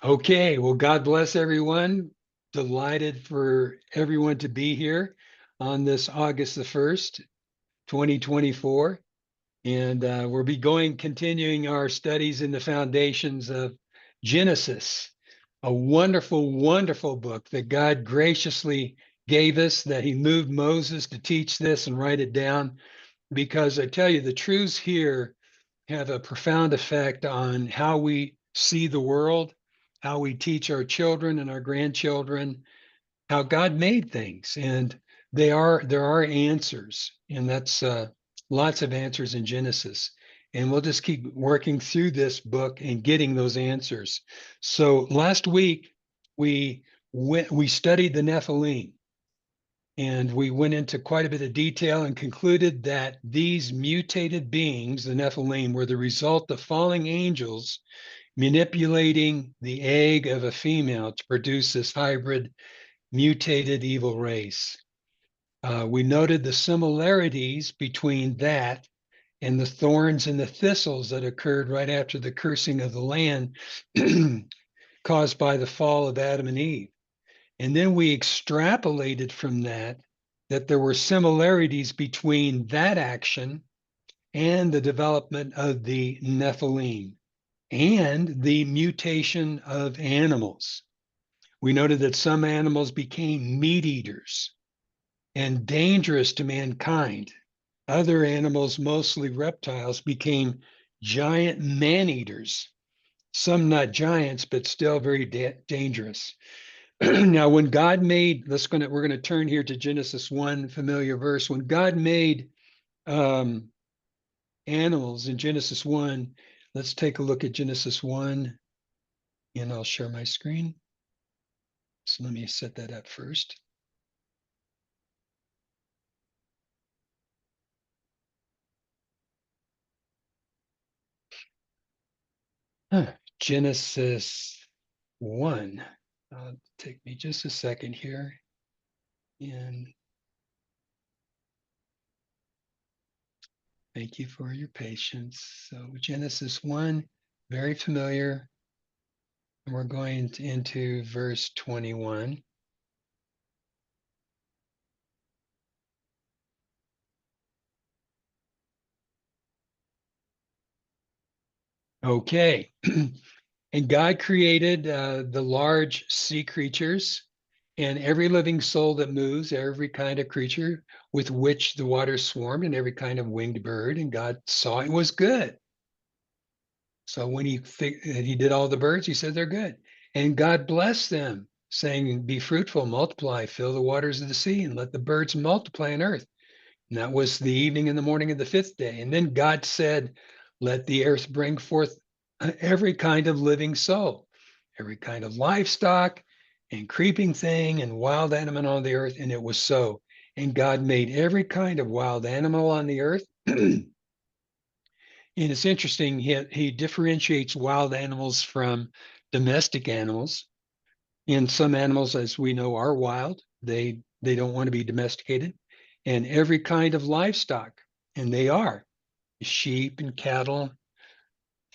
Okay, well, God bless everyone. Delighted for everyone to be here on this August the 1st, 2024. And we'll be continuing our studies in the foundations of Genesis, a wonderful, wonderful book that God graciously gave us, that He moved Moses to teach this and write it down. Because I tell you, the truths here have a profound effect on how we see the world, how we teach our children and our grandchildren, how God made things. And there are answers, and that's lots of answers in Genesis. And we'll just keep working through this book and getting those answers. So last week we studied the Nephilim, and we went into quite a bit of detail and concluded that these mutated beings, the Nephilim, were the result of falling angels manipulating the egg of a female to produce this hybrid mutated evil race. We noted the similarities between that and the thorns and the thistles that occurred right after the cursing of the land caused by the fall of Adam and Eve. And then we extrapolated from that there were similarities between that action and the development of the Nephilim and the mutation of animals. We noted that some animals became meat eaters and dangerous to mankind. Other animals, mostly reptiles, became giant man eaters. Some not giants, but still very dangerous. Now, when God made, we're going to turn here to Genesis 1, familiar verse. When God made um, animals in Genesis 1, let's take a look at Genesis 1, and I'll share my screen. So let me set that up first. Genesis 1. Take me just a second here. And thank you for your patience. So Genesis 1, very familiar. And we're going into verse 21. Okay. And God created the large sea creatures and every living soul that moves, every kind of creature with which the waters swarmed, and every kind of winged bird. And God saw it was good. So when he did all the birds, he said they're good. And God blessed them, saying, "Be fruitful, multiply, fill the waters of the sea, and let the birds multiply on earth." And that was the evening and the morning of the fifth day. And then God said, "Let the earth bring forth every kind of living soul, every kind of livestock and creeping thing and wild animal on the earth." And it was so. And God made every kind of wild animal on the earth. And it's interesting, he differentiates wild animals from domestic animals. And some animals, as we know, are wild. They don't want to be domesticated. And every kind of livestock, and they are sheep and cattle,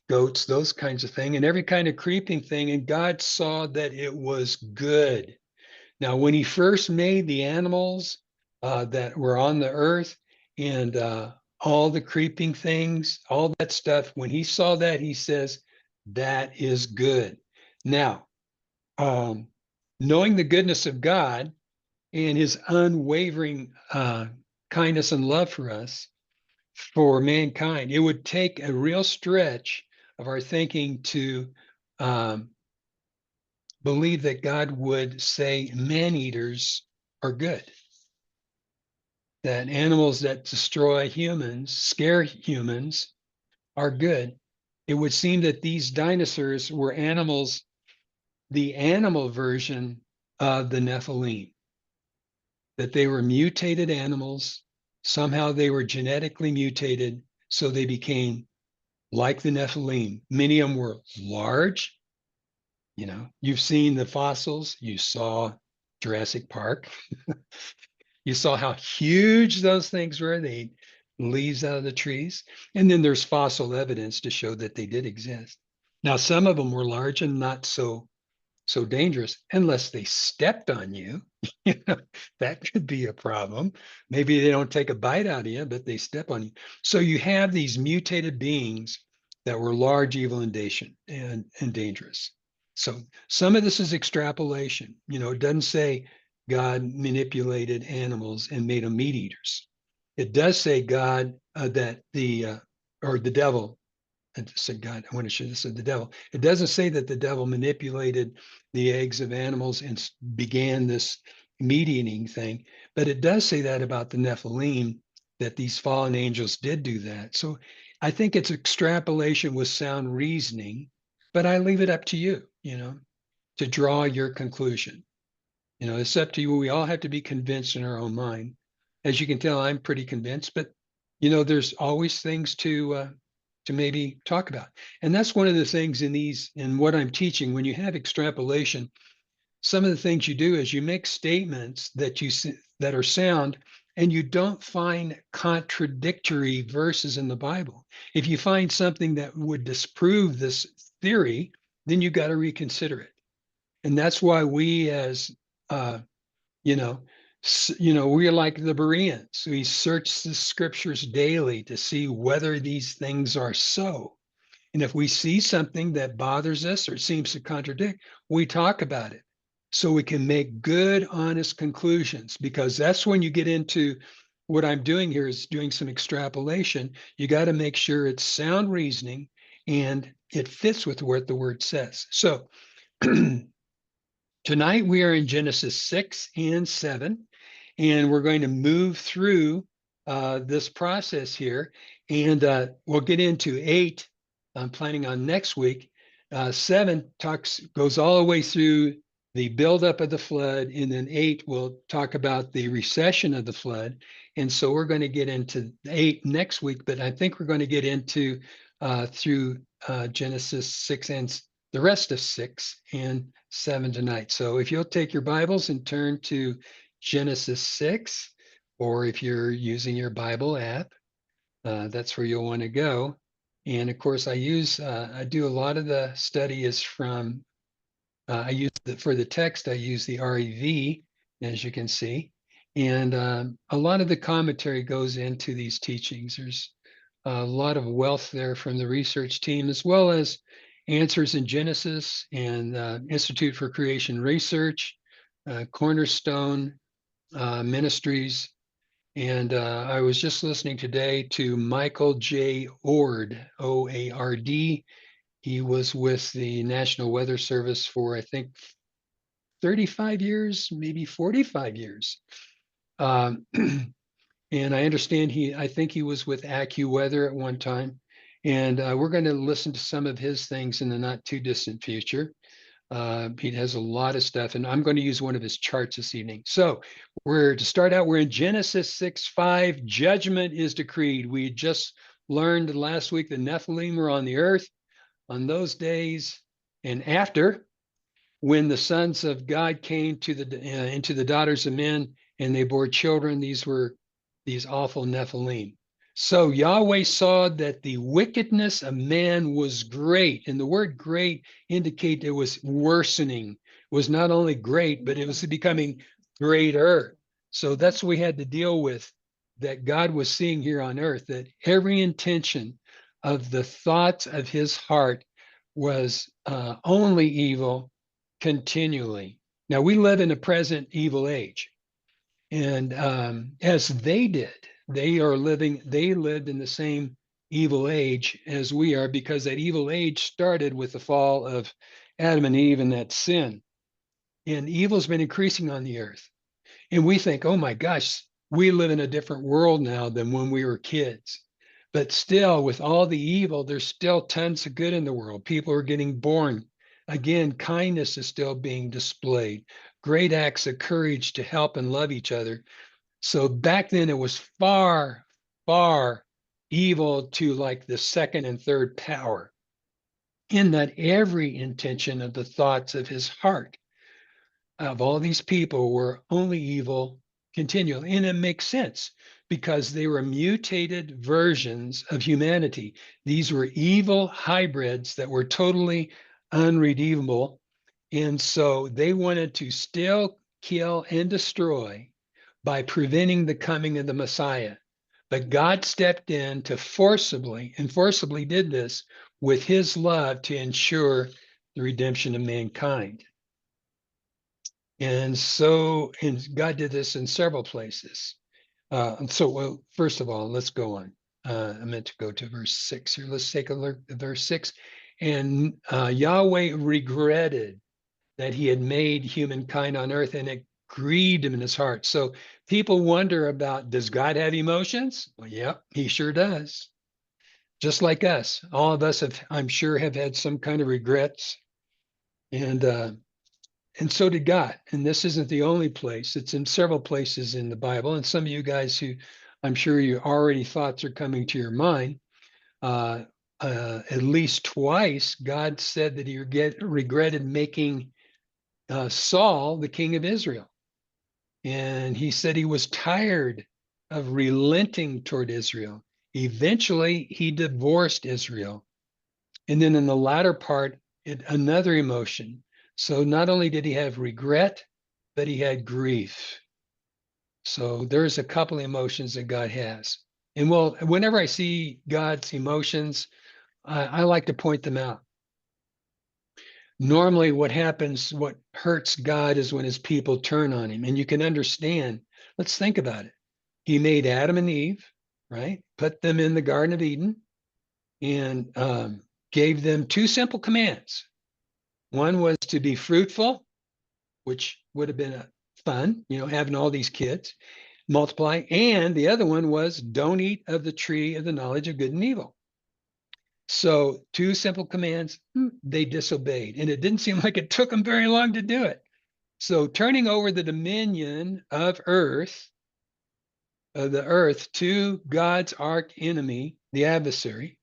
goats, those kinds of thing, and every kind of creeping thing. And God saw that it was good. Now, when he first made the animals that were on the earth and all the creeping things, all that stuff, when he saw that, he says, "That is good." Now, um, knowing the goodness of God and his unwavering kindness and love for us, for mankind, it would take a real stretch of our thinking to um, believe that God would say man eaters are good, that animals that destroy humans, scare humans, are good. It would seem that these dinosaurs were animals, the animal version of the Nephilim, that they were mutated animals. Somehow they were genetically mutated, so they became like the Nephilim. Many of them were large. You know, you've seen the fossils, you saw Jurassic Park. You saw how huge those things were. They ate leaves out of the trees. And then there's fossil evidence to show that they did exist. Now, some of them were large and not so so dangerous unless they stepped on you. You know, that could be a problem. Maybe they don't take a bite out of you, but they step on you. So you have these mutated beings that were large, evil, and dangerous. So some of this is extrapolation. You know, it doesn't say God manipulated animals and made them meat eaters. It does say God that the or the devil. I said God. I want to should have said the devil. It doesn't say that the devil manipulated the eggs of animals and began this meat eating thing, but it does say that about the Nephilim, that these fallen angels did do that. So I think it's extrapolation with sound reasoning, but I leave it up to you, you know, to draw your conclusion. You know, it's up to you. We all have to be convinced in our own mind. As you can tell, I'm pretty convinced, but you know, there's always things to maybe talk about. And that's one of the things in what I'm teaching. When you have extrapolation, some of the things you do is you make statements that are sound, and you don't find contradictory verses in the Bible. If you find something that would disprove this theory, then you got to reconsider it. And that's why we as uh, you know, we're like the Bereans. We search the scriptures daily to see whether these things are so. And if we see something that bothers us or seems to contradict, we talk about it so we can make good, honest conclusions, because that's when you get into what I'm doing here is doing some extrapolation. You got to make sure it's sound reasoning and it fits with what the word says. So tonight we are in Genesis 6 and 7, and we're going to move through this process here, and we'll get into 8. I'm planning on next week. 7 goes all the way through the buildup of the flood, and then 8 will talk about the recession of the flood. And so we're going to get into 8 next week, but I think we're going to get into through Genesis 6 and the rest of 6 and 7 tonight. So if you'll take your Bibles and turn to Genesis 6, or if you're using your Bible app, that's where you'll want to go. And of course, I do a lot of the study is from, for the text, I use the REV, as you can see. And a lot of the commentary goes into these teachings. There's a lot of wealth there from the research team, as well as answers in Genesis and Institute for Creation Research, Cornerstone Ministries. And I was just listening today to Michael J. Oard, OARD. He was with the National Weather Service for, I think, 35 years, maybe 45 years. Um, and I understand I think he was with AccuWeather at one time. And we're going to listen to some of his things in the not too distant future. He has a lot of stuff, and I'm going to use one of his charts this evening. So we're in Genesis 6:5. Judgment is decreed. We just learned last week the Nephilim were on the earth on those days and after, when the sons of God came to into the daughters of men and they bore children. These were these awful Nephilim. So Yahweh saw that the wickedness of man was great, and the word "great" indicate it was worsening. It was not only great, but it was becoming greater. So that's what we had to deal with. That God was seeing here on earth, that every intention of the thoughts of His heart was only evil continually. Now we live in a present evil age, and as they did, they lived in the same evil age as we are, because that evil age started with the fall of Adam and Eve and that sin. And evil's been increasing on the earth. And we think, oh my gosh, we live in a different world now than when we were kids. But still, with all the evil, there's still tons of good in the world. People are getting born. Again, kindness is still being displayed. Great acts of courage to help and love each other. So back then, it was far, far evil to like the second and third power, in that every intention of the thoughts of his heart of all these people were only evil continually. And it makes sense because they were mutated versions of humanity. These were evil hybrids that were totally unredeemable. And so they wanted to still kill and destroy by preventing the coming of the Messiah. But God stepped in to forcibly did this with his love to ensure the redemption of mankind. And God did this in several places. Well, first of all, let's go on. I meant to go to verse 6 here. Let's take a look at verse 6. And Yahweh regretted that he had made humankind on earth, and it grieved him in his heart. So people wonder about, does God have emotions? Well, yep, he sure does. Just like us. All of us I'm sure, have had some kind of regrets. And so did God. And this isn't the only place. It's in several places in the Bible. And some of you guys who I'm sure you already thoughts are coming to your mind. At least twice, God said that he regretted making Saul the king of Israel. And he said he was tired of relenting toward Israel. Eventually, he divorced Israel. And then in the latter part, another emotion. So not only did he have regret, but he had grief. So there's a couple of emotions that God has. And well, whenever I see God's emotions, I like to point them out. Normally what hurts God is when his people turn on him. And you can understand, let's think about it. He made Adam and Eve, right? Put them in the Garden of Eden and gave them two simple commands. One was to be fruitful, which would have been fun, having all these kids, multiply. And the other one was don't eat of the tree of the knowledge of good and evil. So two simple commands, they disobeyed. And it didn't seem like it took them very long to do it. So turning over the dominion of the earth to God's arch enemy, the adversary.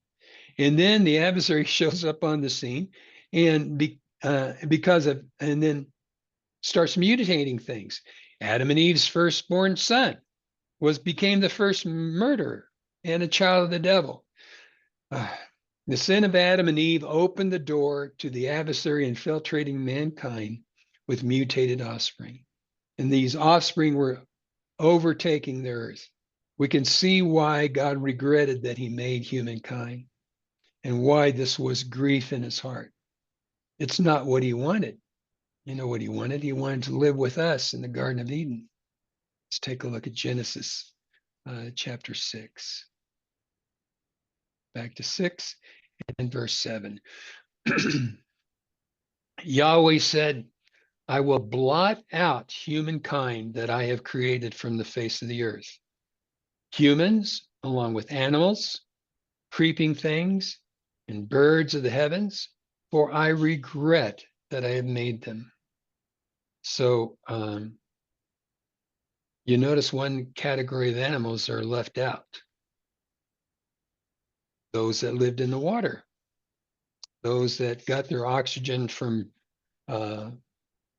And then the adversary shows up on the scene and and then starts mutating things. Adam and Eve's firstborn son became the first murderer and a child of the devil. The sin of Adam and Eve opened the door to the adversary infiltrating mankind with mutated offspring. And these offspring were overtaking the earth. We can see why God regretted that he made humankind and why this was grief in his heart. It's not what he wanted. You know what he wanted? He wanted to live with us in the Garden of Eden. Let's take a look at Genesis chapter 6. Back to 6 and verse 7. Yahweh said, I will blot out humankind that I have created from the face of the earth. Humans, along with animals, creeping things, and birds of the heavens, for I regret that I have made them. So you notice one category of animals are left out. Those that lived in the water, those that got their oxygen from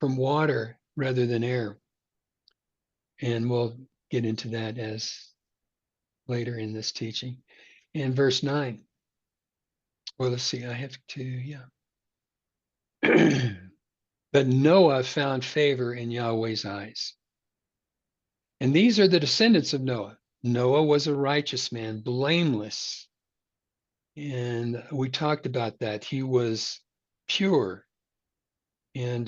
water rather than air. And we'll get into that as later in this teaching. In verse 9, well, let's see, I have to, yeah. But Noah found favor in Yahweh's eyes. And these are the descendants of Noah. Noah was a righteous man, blameless. And we talked about that. He was pure. And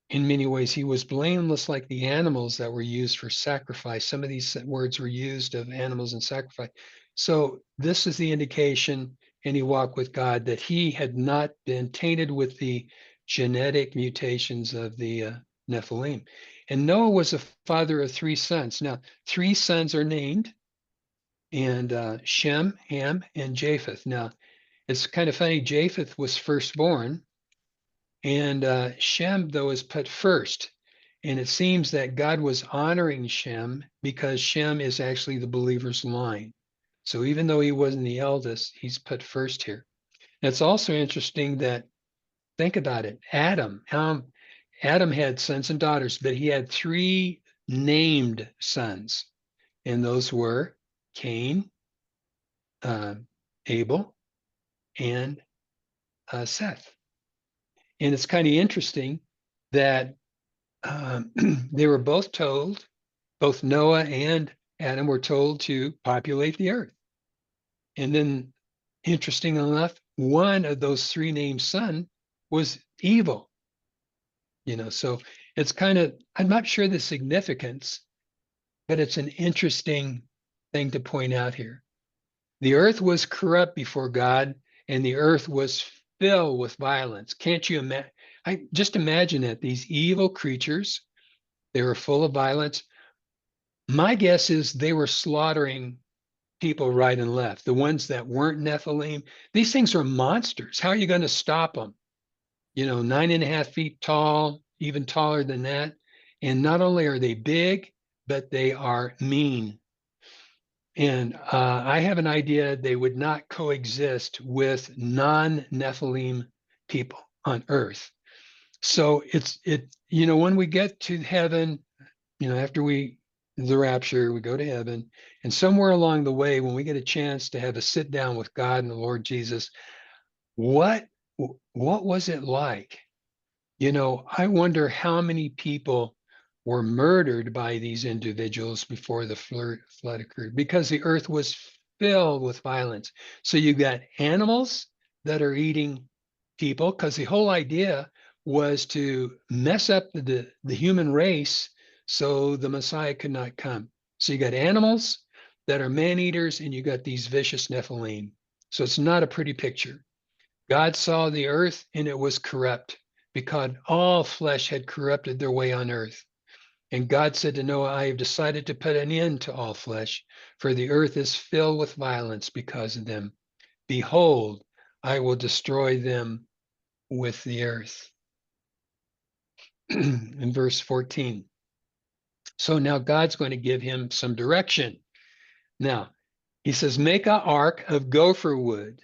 in many ways, he was blameless like the animals that were used for sacrifice. Some of these words were used of animals and sacrifice. So this is the indication in he walked with God that he had not been tainted with the genetic mutations of the Nephilim. And Noah was a father of three sons. Now, three sons are named, and Shem, Ham, and Japheth. Now, it's kind of funny. Japheth was firstborn, and Shem, though, is put first. And it seems that God was honoring Shem because Shem is actually the believer's line. So even though he wasn't the eldest, he's put first here. And it's also interesting that, think about it, Adam had sons and daughters, but he had three named sons. And those were Cain, Abel, and Seth. And it's kind of interesting that they were both told, both Noah and Adam were told to populate the earth. And then, interesting enough, one of those three named son was evil. So it's kind of, I'm not sure the significance, but it's an interesting thing to point out here. The earth was corrupt before God, and the earth was filled with violence. Can't you imagine? I just imagine that these evil creatures, they were full of violence. My guess is they were slaughtering people right and left. The ones that weren't Nephilim, these things are monsters. How are you going to stop them? 9.5 feet tall, even taller than that. And not only are they big, but they are mean. And I have an idea they would not coexist with non-Nephilim people on Earth. So when we get to heaven, after the rapture, we go to heaven, and somewhere along the way, when we get a chance to have a sit down with God and the Lord Jesus, what was it like? I wonder how many people were murdered by these individuals before the flood occurred, because the earth was filled with violence. So you got animals that are eating people, because the whole idea was to mess up the human race so the Messiah could not come. So you got animals that are man eaters, and you got these vicious Nephilim. So it's not a pretty picture. God saw the earth, and it was corrupt, because all flesh had corrupted their way on earth. And God said to Noah, I have decided to put an end to all flesh, for the earth is filled with violence because of them. Behold, I will destroy them with the earth. In verse 14. So now God's going to give him some direction. Now, he says, make an ark of gopher wood.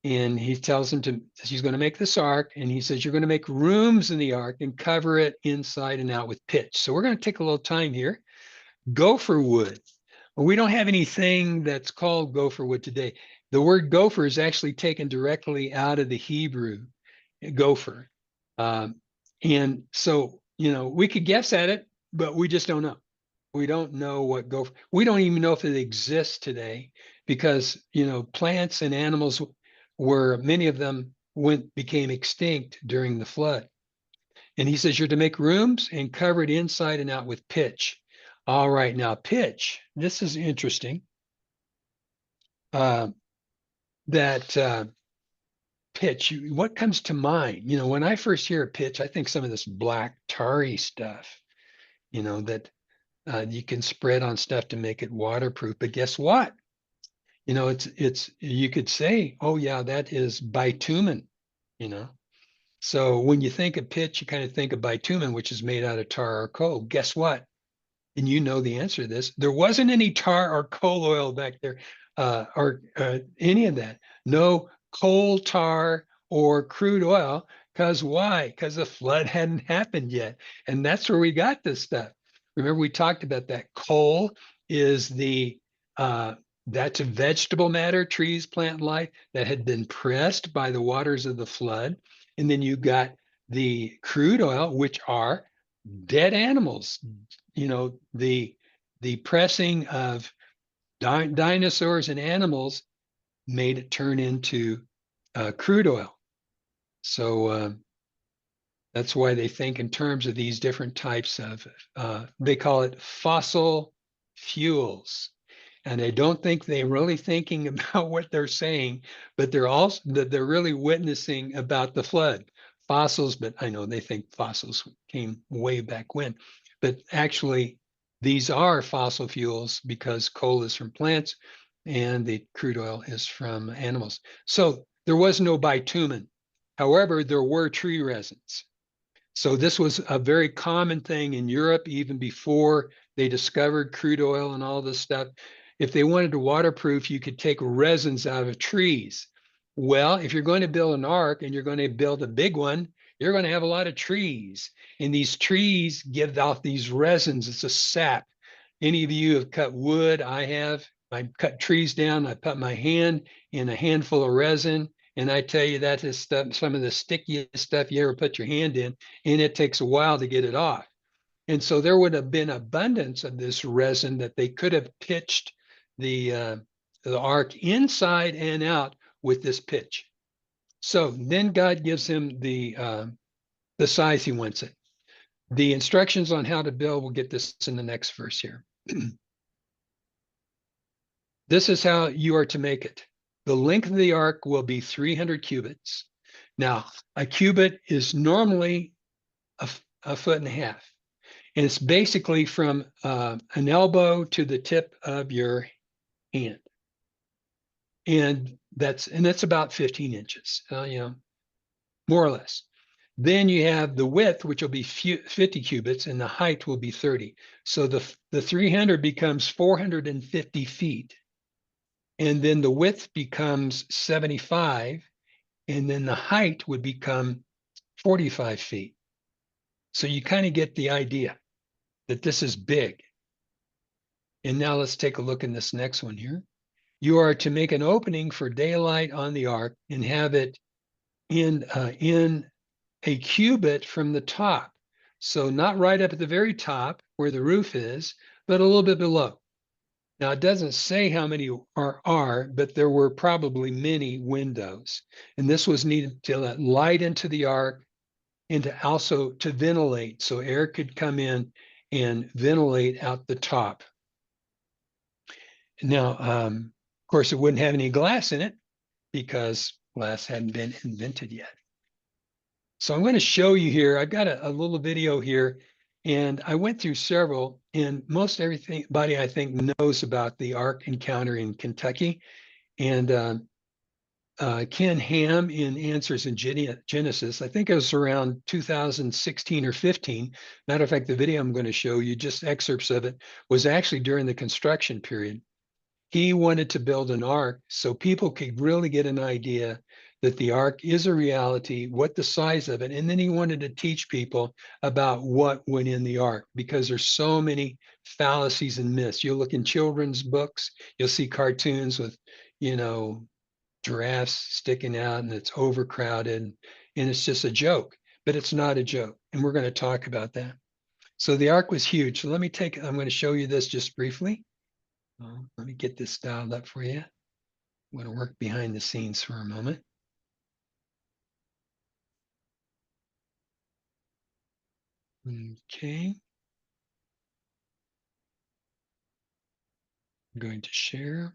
And he tells him he's going to make this ark. And he says, you're going to make rooms in the ark and cover it inside and out with pitch. So we're going to take a little time here. Gopher wood. Well, we don't have anything that's called gopher wood today. The word gopher is actually taken directly out of the Hebrew, gopher. And so, we could guess at it, but we just don't know. We don't know what gopher, we don't even know if it exists today, because, plants and animals many of them became extinct during the flood. And he says, you're to make rooms and cover it inside and out with pitch. All right, now pitch, this is interesting. Pitch, what comes to mind? When I first hear pitch, I think some of this black tarry stuff, that you can spread on stuff to make it waterproof. But guess what? It's you could say, oh yeah, that is bitumen. So when you think of pitch, you kind of think of bitumen, which is made out of tar or coal. Guess what? And you know the answer to this. There wasn't any tar or coal oil back there, or any of that. No coal tar or crude oil. Because why? Because the flood hadn't happened yet. And that's where we got this stuff. Remember, we talked about that. Coal is that's a vegetable matter, trees, plant life, that had been pressed by the waters of the flood. And then you got the crude oil, which are dead animals. The pressing of dinosaurs and animals made it turn into crude oil. So that's why they think in terms of these different types of, they call it fossil fuels. And I don't think they're really thinking about what they're saying, but they're really witnessing about the flood. Fossils, but I know they think fossils came way back when. But actually, these are fossil fuels, because coal is from plants and the crude oil is from animals. So there was no bitumen. However, there were tree resins. So this was a very common thing in Europe, even before they discovered crude oil and all this stuff. If they wanted to waterproof, you could take resins out of trees. Well, if you're going to build an ark and you're going to build a big one, you're going to have a lot of trees. And these trees give off these resins. It's a sap. Any of you have cut wood? I have. I cut trees down. I put my hand in a handful of resin, And I tell you, that is stuff, some of the stickiest stuff you ever put your hand in, and it takes a while to get it off. And so there would have been abundance of this resin that they could have pitched the ark inside and out with this pitch. So then God gives him the size he wants it. The instructions on how to build, we'll get this in the next verse here. This is how you are to make it. The length of the ark will be 300 cubits. Now, a cubit is normally a foot and a half. And it's basically from an elbow to the tip of your hand. And that's about 15 inches, more or less. Then you have the width, which will be 50 cubits, and the height will be 30. So the 300 becomes 450 feet. And then the width becomes 75, and then the height would become 45 feet. So you kind of get the idea that this is big. And now let's take a look in this next one here. You are to make an opening for daylight on the ark and have it in a cubit from the top. So not right up at the very top where the roof is, but a little bit below. Now, it doesn't say how many are, but there were probably many windows. And this was needed to let light into the ark and to also to ventilate, so air could come in and ventilate out the top. Now, of course, it wouldn't have any glass in it because glass hadn't been invented yet. So I'm going to show you here. I've got a little video here, and I went through several, and most everybody I think knows about the Ark encounter in Kentucky. And Ken Ham in Answers in Genesis, I think it was around 2016 or 15. Matter of fact, the video I'm going to show you, just excerpts of it, was actually during the construction period. He wanted to build an ark so people could really get an idea that the ark is a reality, what the size of it, and then he wanted to teach people about what went in the ark, because there's so many fallacies and myths. You'll look in children's books, you'll see cartoons with, giraffes sticking out, and it's overcrowded, and it's just a joke, but it's not a joke. And we're going to talk about that. So the ark was huge. So I'm going to show you this just briefly. Let me get this dialed up for you. I'm going to work behind the scenes for a moment. Okay. I'm going to share.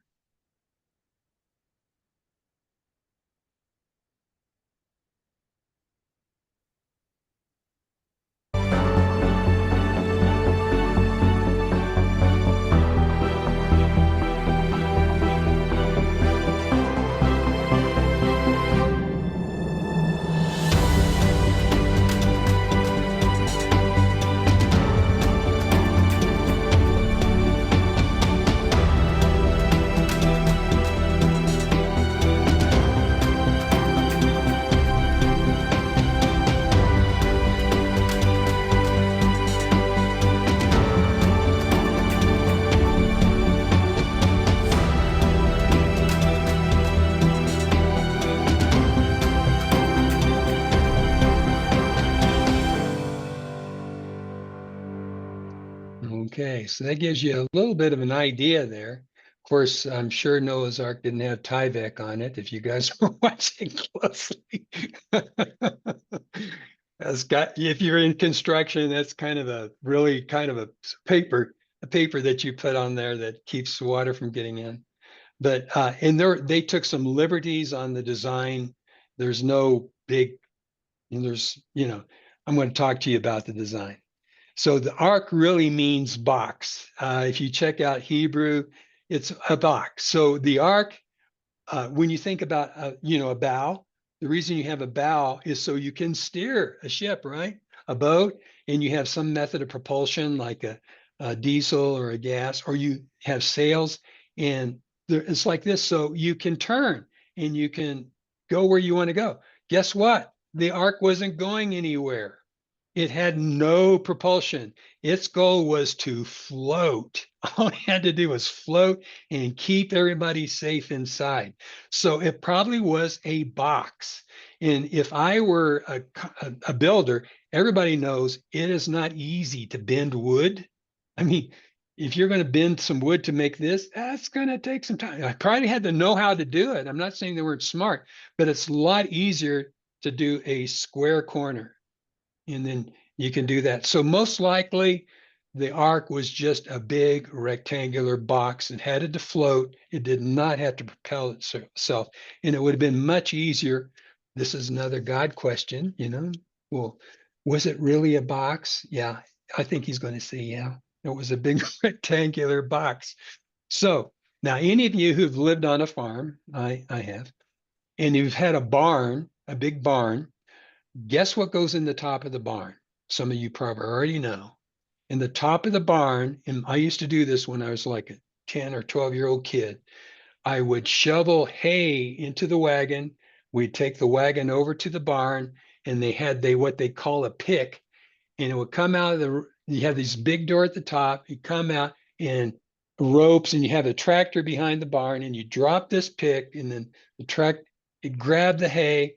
Okay, so that gives you a little bit of an idea there. Of course, I'm sure Noah's Ark didn't have Tyvek on it, if you guys were watching closely. If you're in construction, that's kind of a paper that you put on there that keeps water from getting in. But and they took some liberties on the design. There's no big, I'm going to talk to you about the design. So the ark really means box. If you check out Hebrew, it's a box. So the ark, when you think about, a bow, the reason you have a bow is so you can steer a ship, right? A boat, and you have some method of propulsion like a diesel or a gas, or you have sails, and it's like this. So you can turn and you can go where you want to go. Guess what? The ark wasn't going anywhere. It had no propulsion. Its goal was to float. All it had to do was float and keep everybody safe inside. So it probably was a box. And if I were a builder, everybody knows it is not easy to bend wood. I mean, if you're going to bend some wood to make this, that's going to take some time. I probably had to know how to do it. I'm not saying they weren't smart, but it's a lot easier to do a square corner. And then you can do that. So most likely the ark was just a big rectangular box and had it to float. It did not have to propel itself. And it would have been much easier. This is another God question, Well, was it really a box? Yeah, I think he's going to say, yeah, it was a big rectangular box. So now any of you who've lived on a farm, I have, and you've had a barn, a big barn, guess what goes in the top of the barn? Some of you probably already know. In the top of the barn, and I used to do this when I was like a 10 or 12-year-old kid, I would shovel hay into the wagon. We'd take the wagon over to the barn, and they had what they call a pick, and it would come out of you have this big door at the top, you come out and ropes, and you have a tractor behind the barn, and you drop this pick, and then it grab the hay,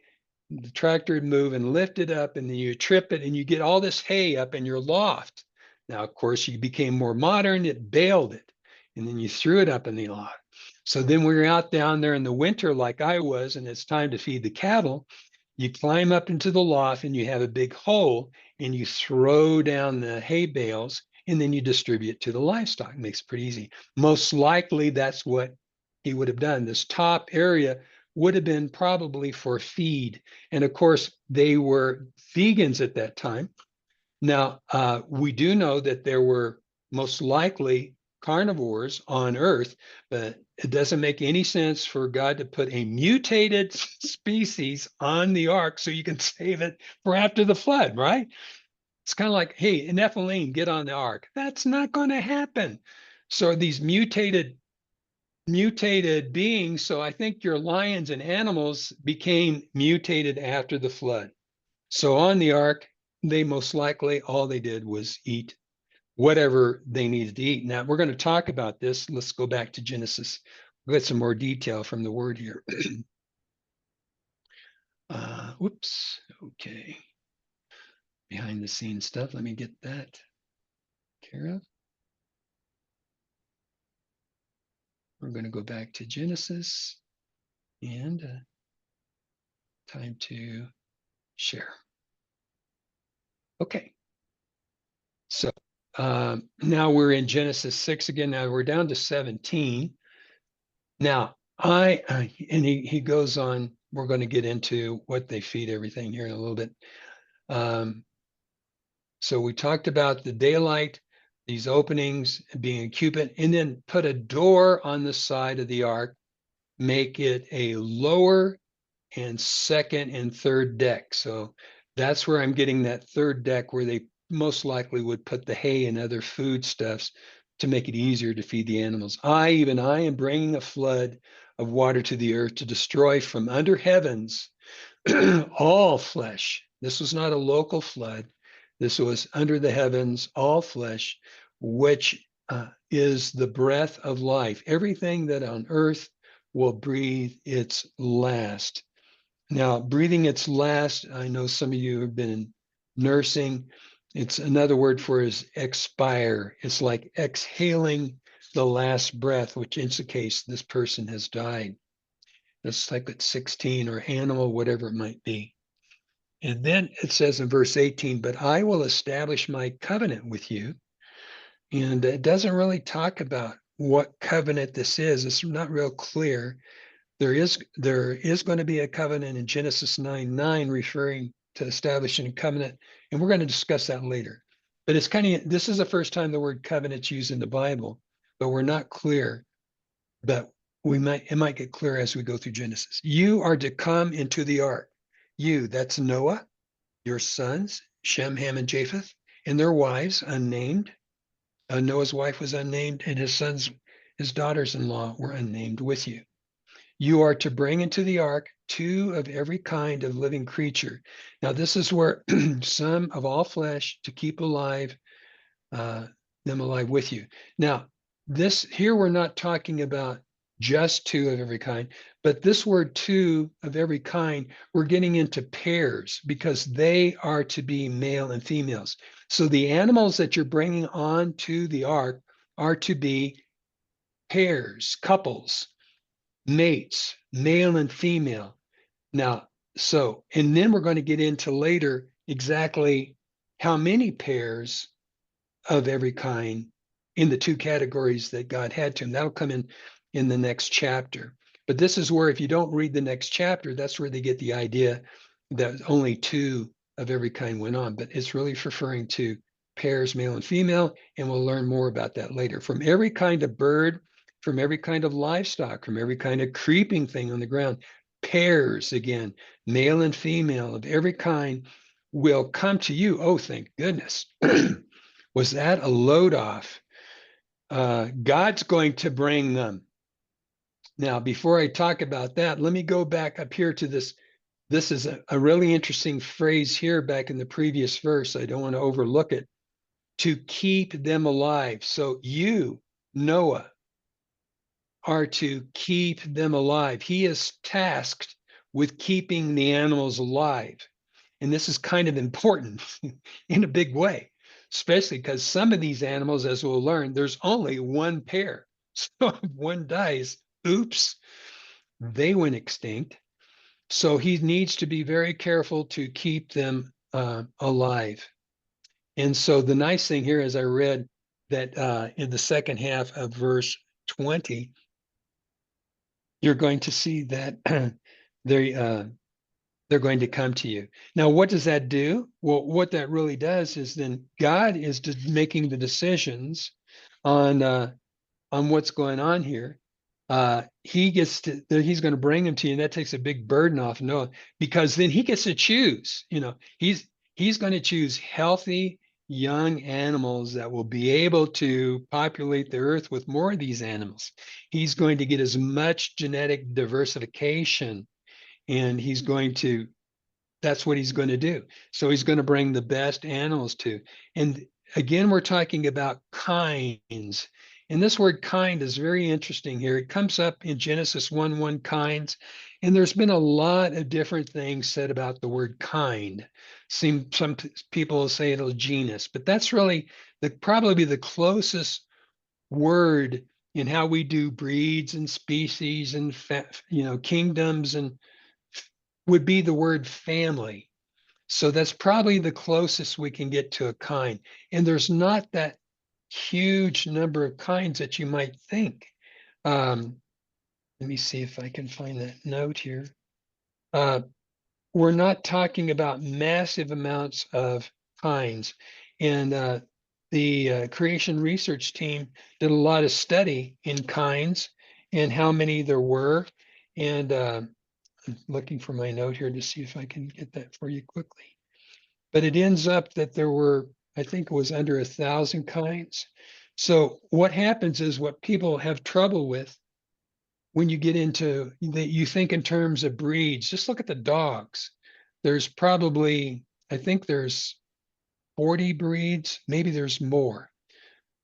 the tractor would move and lift it up, and then you trip it and you get all this hay up in your loft. Now, of course, you became more modern, it baled it, and then you threw it up in the loft. So then when you're out down there in the winter, like I was, and it's time to feed the cattle, you climb up into the loft and you have a big hole and you throw down the hay bales and then you distribute to the livestock. It makes it pretty easy. Most likely that's what he would have done. This top area would have been probably for feed. And of course, they were vegans at that time. Now, we do know that there were most likely carnivores on Earth, but it doesn't make any sense for God to put a mutated species on the ark so you can save it for after the flood, right? It's kind of like, hey, Nephilim, get on the ark. That's not going to happen. So these mutated beings. So I think your lions and animals became mutated after the flood. So on the ark, they most likely all they did was eat whatever they needed to eat. Now we're going to talk about this. Let's go back to Genesis. We'll get some more detail from the word here. Whoops. Okay. Behind the scenes stuff. Let me get that care of. We're going to go back to Genesis and time to share. Okay. So now we're in Genesis 6 again. Now we're down to 17. Now and he goes on, we're going to get into what they feed everything here in a little bit. So we talked about the daylight, these openings being a cubit, and then put a door on the side of the ark, make it a lower and second and third deck. So that's where I'm getting that third deck where they most likely would put the hay and other foodstuffs to make it easier to feed the animals. I am bringing a flood of water to the earth to destroy from under heavens all flesh. This was not a local flood. This was under the heavens, all flesh, which is the breath of life. Everything that on earth will breathe its last. Now, breathing its last, I know some of you have been in nursing. It's another word for is expire. It's like exhaling the last breath, which indicates this person has died. That's like at 16 or animal, whatever it might be. And then it says in verse 18, but I will establish my covenant with you. And it doesn't really talk about what covenant this is. It's not real clear. There is going to be a covenant in Genesis 9:9 referring to establishing a covenant, and we're going to discuss that later. But it's this is the first time the word covenant's used in the Bible, but we're not clear. But it might get clear as we go through Genesis. You are to come into the ark. You, that's Noah, your sons, Shem, Ham, and Japheth, and their wives, unnamed. Noah's wife was unnamed, and his daughters-in-law were unnamed with you. You are to bring into the ark two of every kind of living creature. Now, this is where some of all flesh to keep alive uh, them alive with you. Now, this here we're not talking about just two of every kind, but this word two of every kind, we're getting into pairs because they are to be male and females. So the animals that you're bringing on to the ark are to be pairs, couples, mates, male and female. Now, and then we're going to get into later exactly how many pairs of every kind in the two categories that God had to him. That'll come in the next chapter. But this is where if you don't read the next chapter, that's where they get the idea that only two of every kind went on. But it's really referring to pairs, male and female, and we'll learn more about that later. From every kind of bird, from every kind of livestock, from every kind of creeping thing on the ground, pairs again, male and female of every kind will come to you. Oh, thank goodness. Was that a load off? God's going to bring them. Now, before I talk about that, let me go back up here to this. This is a really interesting phrase here back in the previous verse. I don't want to overlook it. To keep them alive. So you, Noah, are to keep them alive. He is tasked with keeping the animals alive. And this is kind of important in a big way, especially because some of these animals, as we'll learn, there's only one pair. So if one dies, oops, they went extinct. So he needs to be very careful to keep them alive. And so the nice thing here is I read that in the second half of verse 20, you're going to see that they're going to come to you. Now, what does that do? Well, what that really does is then God is making the decisions on what's going on here. He's going to bring them to you, and that takes a big burden off Noah because then he gets to choose. He's going to choose healthy young animals that will be able to populate the earth with more of these animals. He's going to get as much genetic diversification, and that's what he's going to do. So he's going to bring the best animals to. And again, we're talking about kinds. And this word kind is very interesting here. It comes up in Genesis 1:1 kinds. And there's been a lot of different things said about the word kind. Some people say it'll genus, but that's really probably the closest word in how we do breeds and species and kingdoms and would be the word family. So that's probably the closest we can get to a kind. And there's not that huge number of kinds that you might think. Let me see if I can find that note here. We're not talking about massive amounts of kinds. And the creation research team did a lot of study in kinds and how many there were. And looking for my note here to see if I can get that for you quickly. But it ends up that there were, I think it was under 1,000 kinds. So what happens is what people have trouble with when you get into that, you think in terms of breeds. Just look at the dogs. There's probably, I think there's 40 breeds, maybe there's more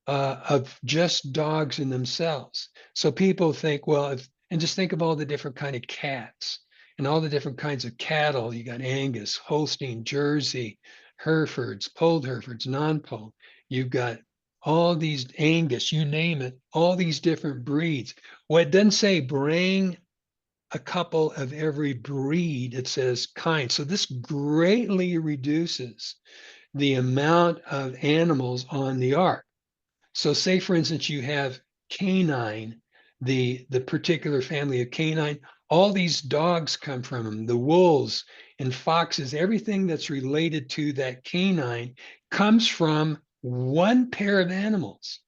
of just dogs in themselves. So people think, well, and just think of all the different kind of cats and all the different kinds of cattle. You got Angus, Holstein, Jersey, Herefords, polled Herefords, non-polled. You've got all these Angus, you name it, all these different breeds. Well, it doesn't say bring a couple of every breed, it says kind. So this greatly reduces the amount of animals on the ark. So say, for instance, you have canine, the particular family of canine, all these dogs come from them, the wolves and foxes, everything that's related to that canine comes from one pair of animals.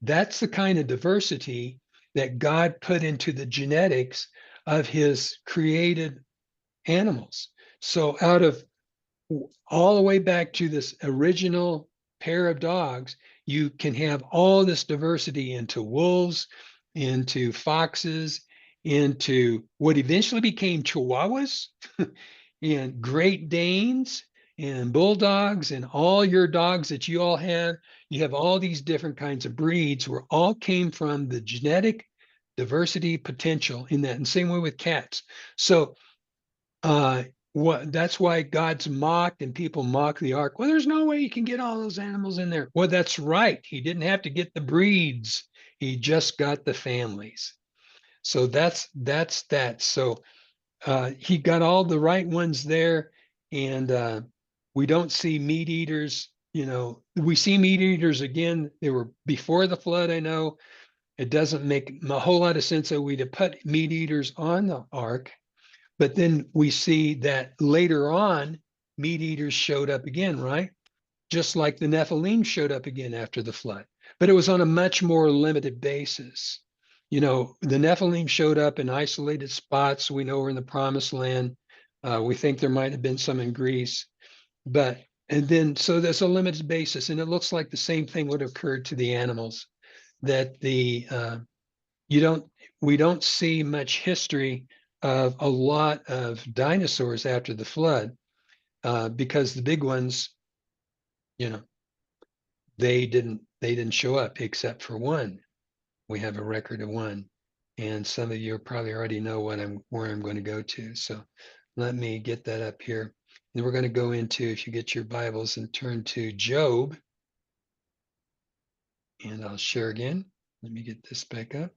That's the kind of diversity that God put into the genetics of his created animals. So out of all the way back to this original pair of dogs, you can have all this diversity into wolves, into foxes, into what eventually became Chihuahuas and Great Danes and Bulldogs and all your dogs that you all have. You have all these different kinds of breeds where all came from the genetic diversity potential in that. And same way with cats. So that's why God's mocked and people mock the ark. Well, there's no way you can get all those animals in there. Well, that's right. He didn't have to get the breeds. He just got the families. So that's that. So he got all the right ones there, and we don't see meat eaters. We see meat eaters again. They were before the flood. I know it doesn't make a whole lot of sense that we'd have put meat eaters on the ark, but then we see that later on, meat eaters showed up again, right? Just like the Nephilim showed up again after the flood, but it was on a much more limited basis. The Nephilim showed up in isolated spots. We know we're in the Promised Land. We think there might have been some in Greece, so there's a limited basis, and it looks like the same thing would have occurred to the animals. That we don't see much history of a lot of dinosaurs after the flood, because the big ones, you know, they didn't show up except for one. We have a record of one, and some of you probably already know where I'm going to go to. So let me get that up here. And we're going to go into, if you get your Bibles and turn to Job, and I'll share again. Let me get this back up.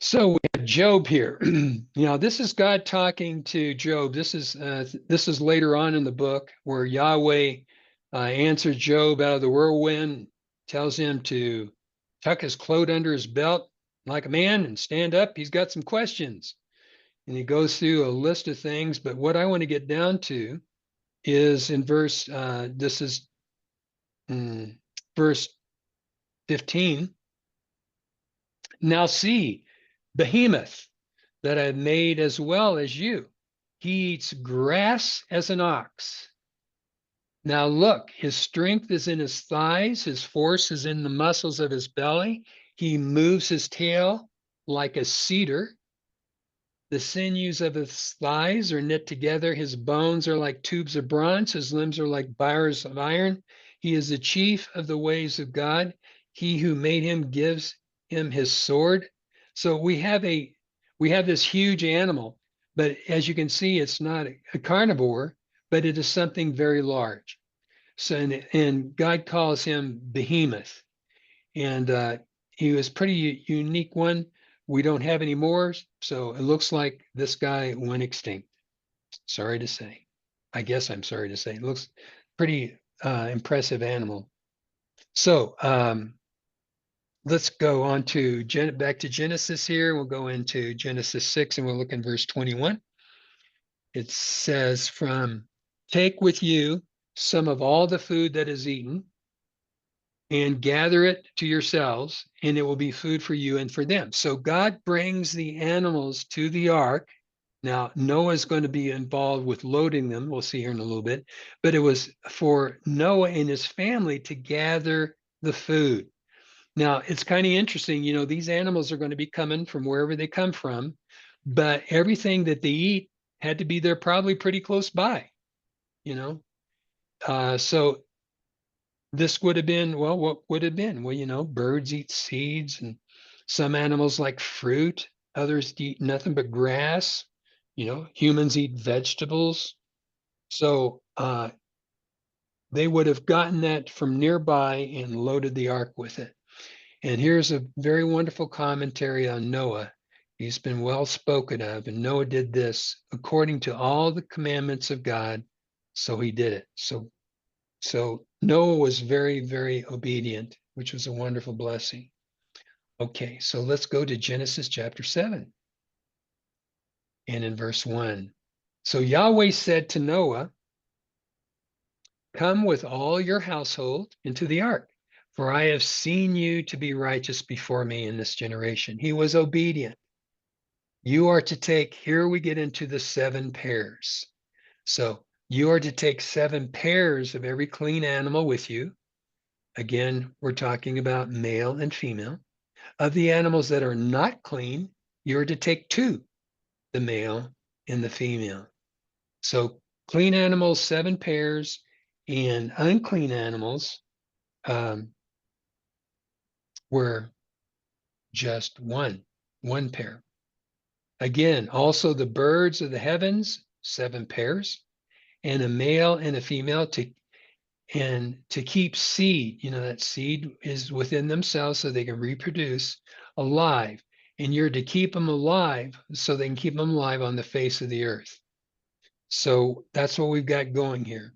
So we have Job here. This is God talking to Job. This is later on in the book where Yahweh answers Job out of the whirlwind, tells him to tuck his cloak under his belt like a man and stand up. He's got some questions, and he goes through a list of things. But what I want to get down to is in verse. This is verse 15. Now see, Behemoth that I made as well as you. He eats grass as an ox. Now look, his strength is in his thighs, his force is in the muscles of his belly. He moves his tail like a cedar. The sinews of his thighs are knit together. His bones are like tubes of bronze. His limbs are like bars of iron. He is the chief of the ways of God. He who made him gives him his sword. So we have this huge animal, but as you can see, it's not a carnivore, but it is something very large. So, and God calls him Behemoth, and he was pretty unique one. We don't have any more, so it looks like this guy went extinct. Sorry to say. I guess I'm sorry to say. It looks pretty impressive animal. So let's go on to back to Genesis here. We'll go into Genesis 6 and we'll look in verse 21. It says, take with you some of all the food that is eaten and gather it to yourselves, and it will be food for you and for them. So God brings the animals to the ark. Now, Noah's going to be involved with loading them. We'll see here in a little bit. But it was for Noah and his family to gather the food. Now, it's kind of interesting. These animals are going to be coming from wherever they come from, but everything that they eat had to be there probably pretty close by, So this would have been, well, what would have been? Well, birds eat seeds, and some animals like fruit. Others eat nothing but grass. Humans eat vegetables. So they would have gotten that from nearby and loaded the ark with it. And here's a very wonderful commentary on Noah. He's been well spoken of, and Noah did this according to all the commandments of God. So he did it. So Noah was very, very obedient, which was a wonderful blessing. Okay, so let's go to Genesis chapter 7. And in verse 1. So Yahweh said to Noah, come with all your household into the ark, for I have seen you to be righteous before me in this generation. He was obedient. You are to take, here we get into the 7 pairs. So you are to take 7 pairs of every clean animal with you. Again, we're talking about male and female. Of the animals that are not clean, you're to take two, the male and the female. So clean animals, 7 pairs, and unclean animals were just one pair. Again, also the birds of the heavens, 7 pairs, and a male and a female to keep seed. That seed is within themselves so they can reproduce alive. And you're to keep them alive so they can keep them alive on the face of the earth. So that's what we've got going here.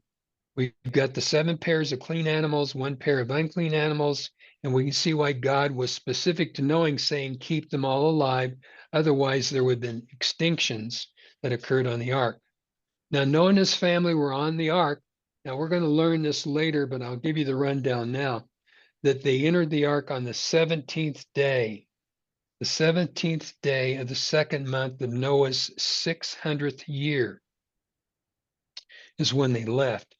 We've got the 7 pairs of clean animals, 1 pair of unclean animals, and we can see why God was specific to knowing, saying, keep them all alive. Otherwise, there would have been extinctions that occurred on the ark. Now, Noah and his family were on the ark. Now, we're going to learn this later, but I'll give you the rundown now, that they entered the ark on the 17th day, the 17th day of the 2nd month of Noah's 600th year is when they left.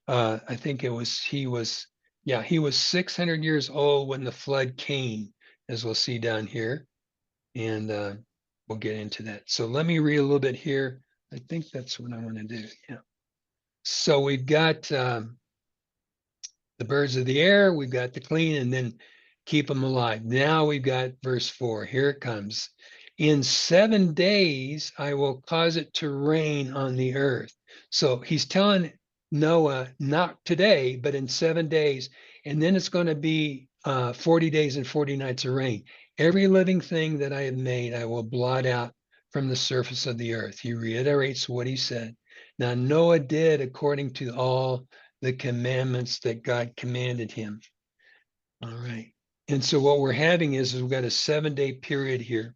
I think he was 600 years old when the flood came, as we'll see down here. And we'll get into that. So let me read a little bit here. I think that's what I want to do. Yeah. So we've got the birds of the air, we've got the clean, and then keep them alive. Now we've got verse 4. Here it comes. In 7 days, I will cause it to rain on the earth. So he's telling Noah, not today, but in 7 days. And then it's going to be 40 days and 40 nights of rain. Every living thing that I have made, I will blot out from the surface of the earth. He reiterates what he said. Now, Noah did according to all the commandments that God commanded him. All right. And so what we're having is we've got a 7-day period here.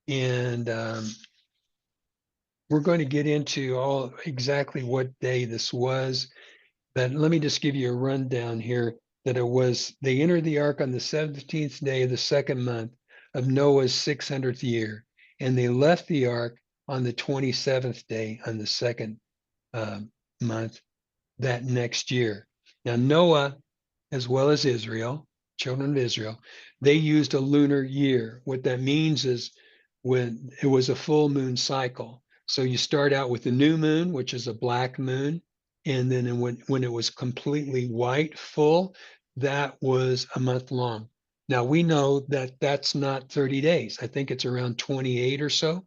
And we're going to get into exactly what day this was. But let me just give you a rundown here that they entered the ark on the 17th day of the 2nd month of Noah's 600th year. And they left the ark on the 27th day on the 2nd month that next year. Now, Noah, as well as Israel, children of Israel, they used a lunar year. What that means is when it was a full moon cycle. So you start out with the new moon, which is a black moon. And then when it was completely white, full, that was a month long. Now we know that that's not 30 days. I think it's around 28 or so.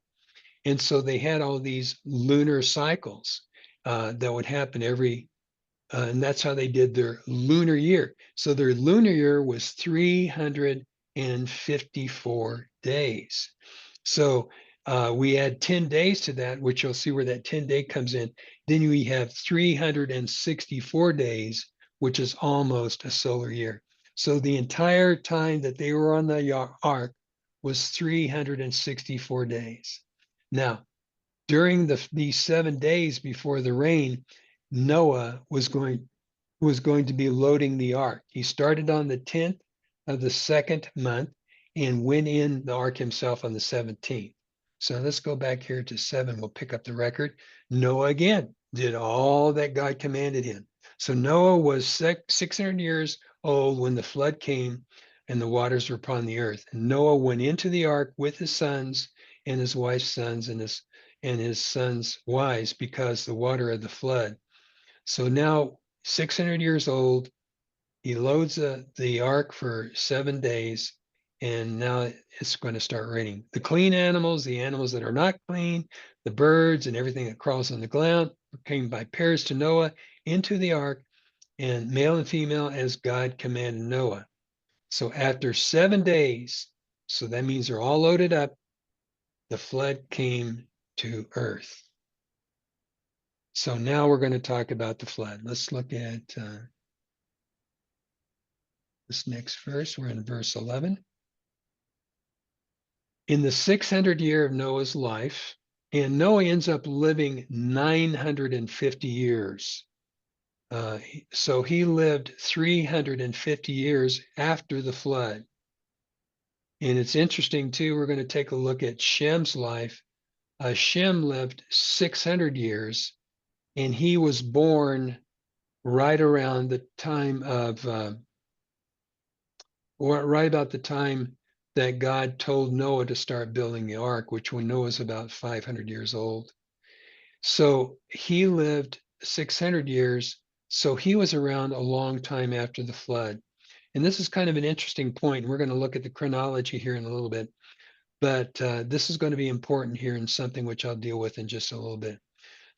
And so they had all these lunar cycles that would happen and that's how they did their lunar year. So their lunar year was 354 days. So we add 10 days to that, which you'll see where that 10-day comes in. Then we have 364 days, which is almost a solar year. So the entire time that they were on the ark was 364 days. Now, during these 7 days before the rain, Noah was going to be loading the ark. He started on the 10th of the 2nd month and went in the ark himself on the 17th. So let's go back here to 7. We'll pick up the record. Noah again did all that God commanded him. So Noah was 600 years old when the flood came and the waters were upon the earth. And Noah went into the ark with his sons and his wife's sons and his sons' wives because the water of the flood. So now 600 years old, he loads the ark for 7 days, and now it's going to start raining. The clean animals, the animals that are not clean, the birds and everything that crawls on the ground came by pairs to Noah into the ark, and male and female as God commanded Noah. So after 7 days, so that means they're all loaded up, the flood came to earth. So now we're going to talk about the flood. Let's look at this next verse. We're in verse 11. In the 600th year of Noah's life, and Noah ends up living 950 years. So he lived 350 years after the flood. And it's interesting too, we're going to take a look at Shem's life. Shem lived 600 years, and he was born right around the time of right about the time that God told Noah to start building the ark, which when Noah's about 500 years old. So he lived 600 years. So he was around a long time after the flood. And this is kind of an interesting point. We're going to look at the chronology here in a little bit, but this is going to be important here and something which I'll deal with in just a little bit.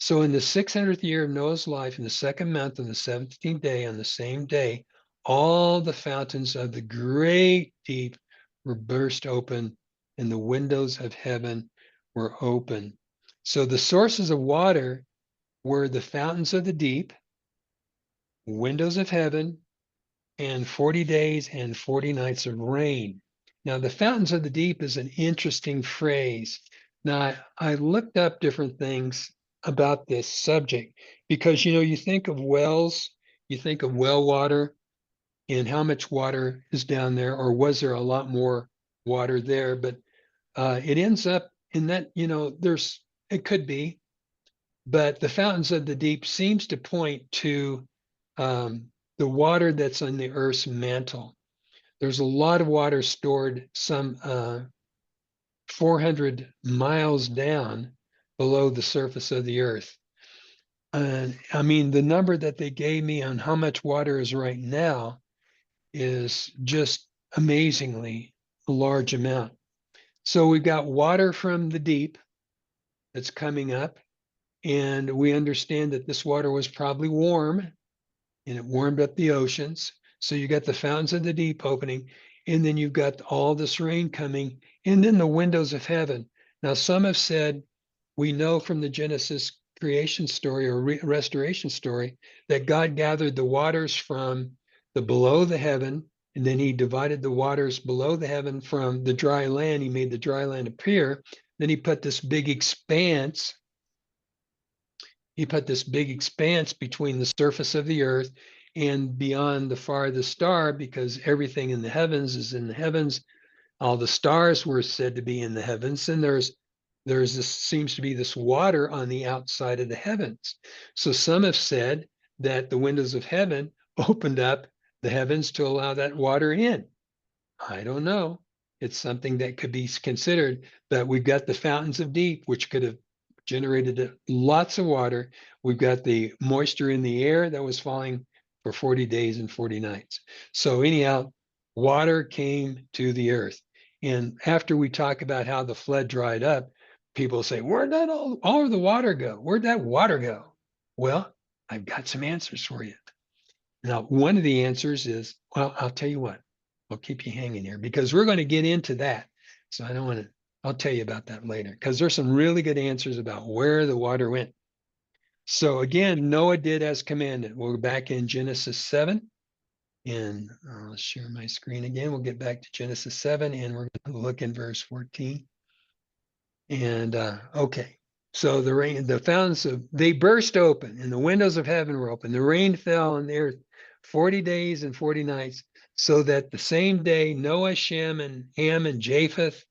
So in the 600th year of Noah's life, in the second month, on the 17th day, on the same day, all the fountains of the great deep were burst open, and the windows of heaven were open. So the sources of water were the fountains of the deep, windows of heaven, and 40 days and 40 nights of rain. Now, the fountains of the deep is an interesting phrase. Now, I looked up different things about this subject because, you think of wells, you think of well water and how much water is down there, or was there a lot more water there? But it ends up in that, it could be, but the fountains of the deep seems to point to um, the water that's on the earth's mantle. There's a lot of water stored some 400 miles down below the surface of the earth. I mean, the number that they gave me on how much water is right now is just amazingly a large amount. So we've got water from the deep that's coming up, and we understand that this water was probably warm and it warmed up the oceans. So you got the fountains of the deep opening, and then you've got all this rain coming, and then the windows of heaven. Now, some have said we know from the Genesis creation story or restoration story that God gathered the waters from the below the heaven, and then he divided the waters below the heaven from the dry land. He made the dry land appear. Then he put this big expanse between the surface of the earth and beyond the farthest star, because everything in the heavens is in the heavens. All the stars were said to be in the heavens, and there's this seems to be this water on the outside of the heavens. So some have said that the windows of heaven opened up the heavens to allow that water in. I don't know. It's something that could be considered, but we've got the fountains of deep, which could have generated lots of water. We've got the moisture in the air that was falling for 40 days and 40 nights. So anyhow, water came to the earth. And after we talk about how the flood dried up, people say, where'd that all of the water go? Where'd that water go? Well, I've got some answers for you. Now, one of the answers is, well, I'll tell you what, I'll keep you hanging here because we're going to get into that. So I don't want to, I'll tell you about that later because there's some really good answers about where the water went. So again, Noah did as commanded. We're back in Genesis 7. And I'll share my screen again. We'll get back to Genesis 7 and we're going to look in verse 14. And okay. So the fountains they burst open and the windows of heaven were open. The rain fell on the earth 40 days and 40 nights, so that the same day Noah, Shem, and Ham, and Japheth,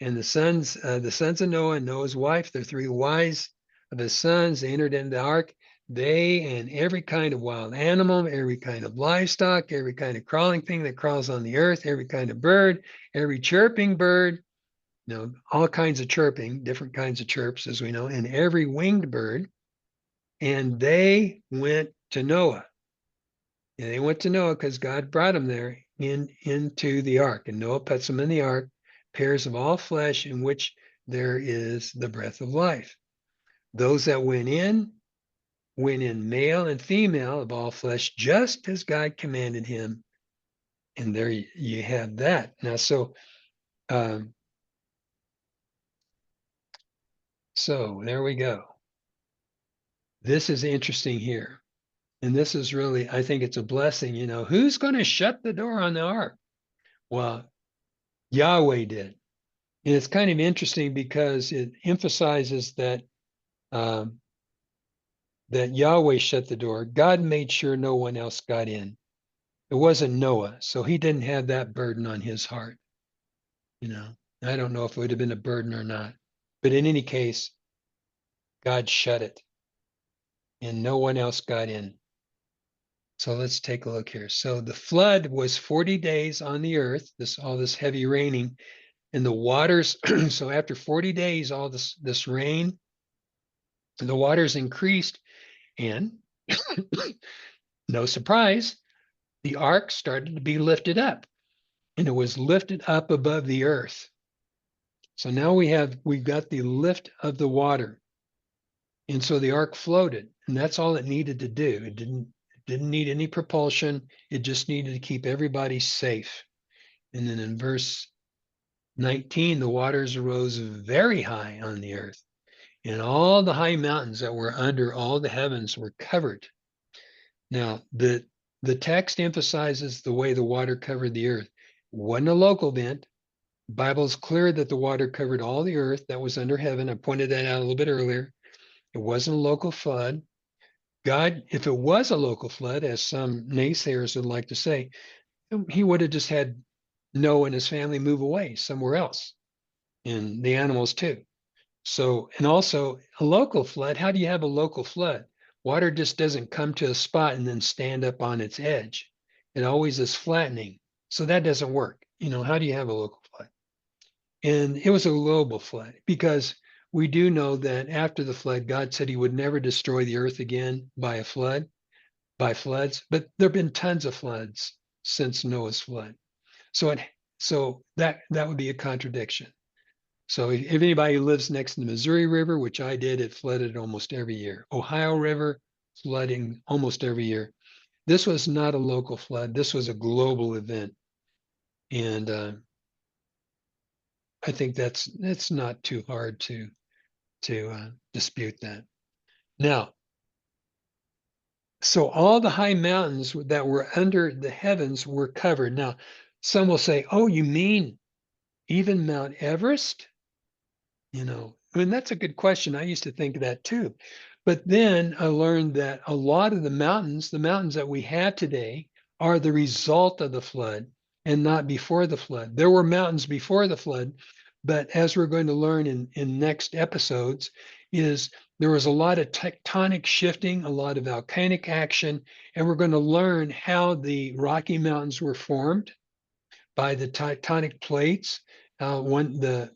and the sons of Noah and Noah's wife, the three wives of his sons, they entered into the ark. They and every kind of wild animal, every kind of livestock, every kind of crawling thing that crawls on the earth, every kind of bird, every chirping bird, all kinds of chirping, different kinds of chirps, as we know, and every winged bird. And they went to Noah. And they went to Noah because God brought them there into the ark. And Noah puts them in the ark, pairs of all flesh in which there is the breath of life. Those that went in male and female of all flesh, just as God commanded him. And there you have that. Now, so there we go. This is interesting here. And this is really, I think it's a blessing. Who's going to shut the door on the ark? Well, Yahweh did. And it's kind of interesting because it emphasizes that that Yahweh shut the door. God made sure no one else got in. It wasn't Noah, so he didn't have that burden on his heart. I don't know if it would have been a burden or not. But in any case, God shut it and no one else got in. So let's take a look here. So the flood was 40 days on the earth, all this heavy raining, and the waters. So after 40 days, all this rain, the waters increased, and no surprise, the ark started to be lifted up, and it was lifted up above the earth. So now we've got the lift of the water. And so the ark floated, and that's all it needed to do. It didn't need any propulsion. It just needed to keep everybody safe. And then in verse 19, the waters arose very high on the earth, and all the high mountains that were under all the heavens were covered. Now, the text emphasizes the way the water covered the earth. It wasn't a local event. The Bible is clear that the water covered all the earth that was under heaven. I pointed that out a little bit earlier. It wasn't a local flood. God, if it was a local flood, as some naysayers would like to say, he would have just had Noah and his family move away somewhere else, and the animals too. So, and also a local flood, how do you have a local flood? Water just doesn't come to a spot and then stand up on its edge. It always is flattening. So that doesn't work. How do you have a local flood? And it was a global flood because we do know that after the flood, God said he would never destroy the earth again by floods, but there have been tons of floods since Noah's flood. So that would be a contradiction. So if anybody lives next to the Missouri River, which I did, it flooded almost every year. Ohio River, flooding almost every year. This was not a local flood. This was a global event. And I think that's not too hard to dispute that. Now, so all the high mountains that were under the heavens were covered. Now, some will say, "Oh, you mean even Mount Everest?" I mean, that's a good question. I used to think that too. But then I learned that a lot of the mountains that we have today, are the result of the flood and not before the flood. There were mountains before the flood, but as we're going to learn in next episodes, is there was a lot of tectonic shifting, a lot of volcanic action, and we're going to learn how the Rocky Mountains were formed by the tectonic plates. The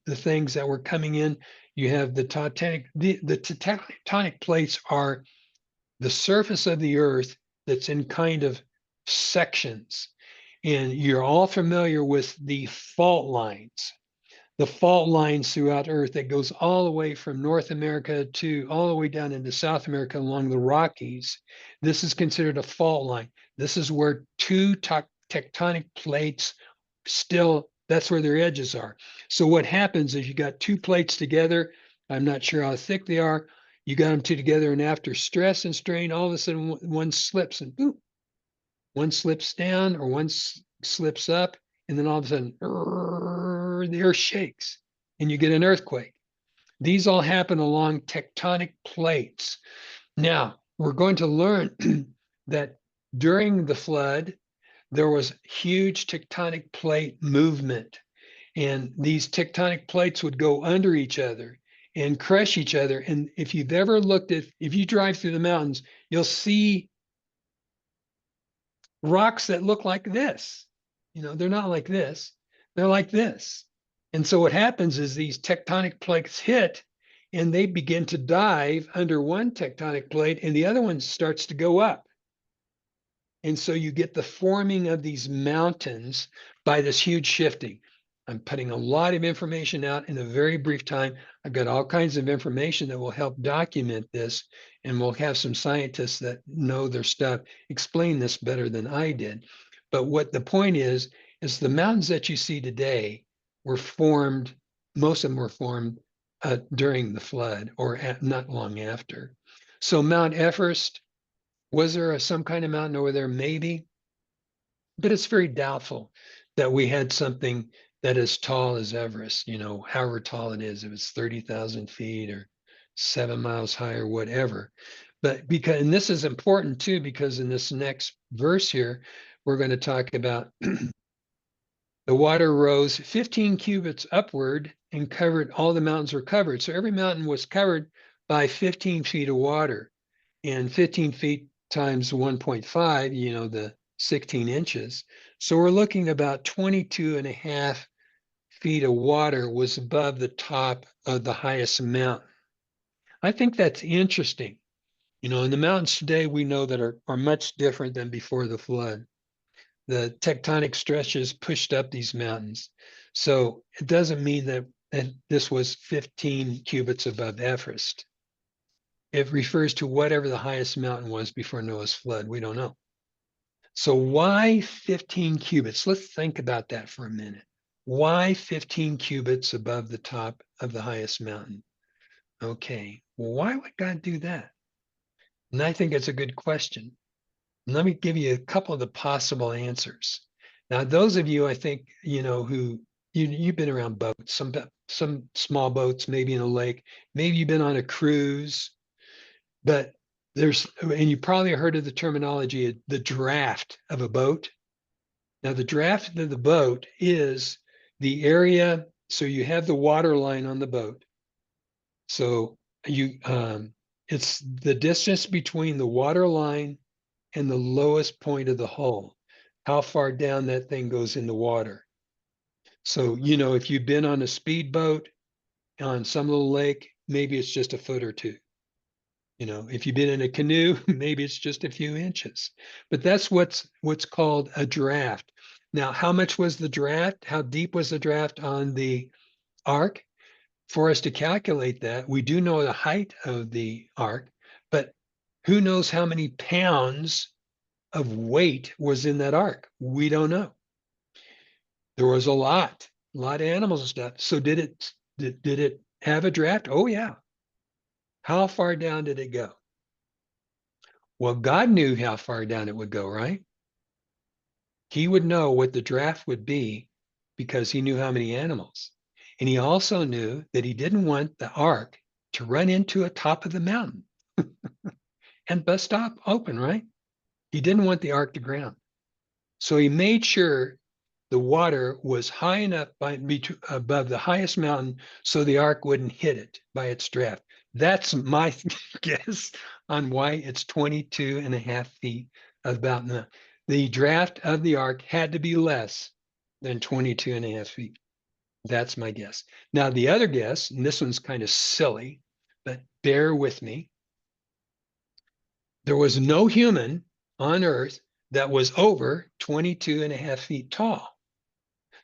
things that were coming in, you have the tectonic plates are the surface of the earth that's in kind of sections. And you're all familiar with the fault lines. The fault lines throughout Earth that goes all the way from North America to all the way down into South America along the Rockies. This is considered a fault line. This is where two tectonic plates that's where their edges are. So what happens is you got two plates together. I'm not sure how thick they are. You got them two together, and after stress and strain, all of a sudden one slips, and boom, one slips down or one slips up, and then all of a sudden the earth shakes and you get an earthquake. These all happen along tectonic plates. Now, we're going to learn that during the flood, there was huge tectonic plate movement. And these tectonic plates would go under each other and crush each other. And if you drive through the mountains, you'll see rocks that look like this. They're not like this, they're like this. And so what happens is these tectonic plates hit and they begin to dive under one tectonic plate and the other one starts to go up. And so you get the forming of these mountains by this huge shifting. I'm putting a lot of information out in a very brief time. I've got all kinds of information that will help document this, and we'll have some scientists that know their stuff explain this better than I did. But what the point is the mountains that you see today were formed, most of them were formed during the flood or not long after. So Mount Everest, was there some kind of mountain over there? Maybe, but it's very doubtful that we had something that is tall as Everest, however tall it is, if it's 30,000 feet or 7 miles high or whatever. But and this is important too, because in this next verse here, we're going to talk about the water rose 15 cubits upward and covered, all the mountains were covered. So every mountain was covered by 15 feet of water, and 15 feet times 1.5, the 16 inches. So we're looking about 22 and a half feet of water was above the top of the highest mountain. I think that's interesting. And the mountains today we know that are much different than before the flood. The tectonic stretches pushed up these mountains. So it doesn't mean that this was 15 cubits above Everest. It refers to whatever the highest mountain was before Noah's flood. We don't know. So why 15 cubits? Let's think about that for a minute. Why 15 cubits above the top of the highest mountain? Okay, well, why would God do that? And I think it's a good question. And let me give you a couple of the possible answers. Now, those of you, I think, who you've been around boats, some small boats, maybe in a lake, maybe you've been on a cruise, but and you probably heard of the terminology, the draft of a boat. Now, the draft of the boat is the area, so you have the water line on the boat. So it's the distance between the water line and the lowest point of the hull, how far down that thing goes in the water. So, if you've been on a speedboat on some little lake, maybe it's just a foot or two. If you've been in a canoe, maybe it's just a few inches. But that's what's called a draft. Now, how much was the draft? How deep was the draft on the ark? For us to calculate that, we do know the height of the ark, but who knows how many pounds of weight was in that ark? We don't know. There was a lot of animals and stuff. So did it have a draft? Oh yeah. How far down did it go? Well, God knew how far down it would go, right? He would know what the draft would be because he knew how many animals. And he also knew that he didn't want the ark to run into a top of the mountain and bust stop open, right? He didn't want the ark to ground. So he made sure the water was high enough above the highest mountain so the ark wouldn't hit it by its draft. That's my guess on why it's 22 and a half feet about the draft of the ark had to be less than 22 and a half feet. That's my guess. Now, the other guess, and this one's kind of silly, but bear with me. There was no human on earth that was over 22 and a half feet tall.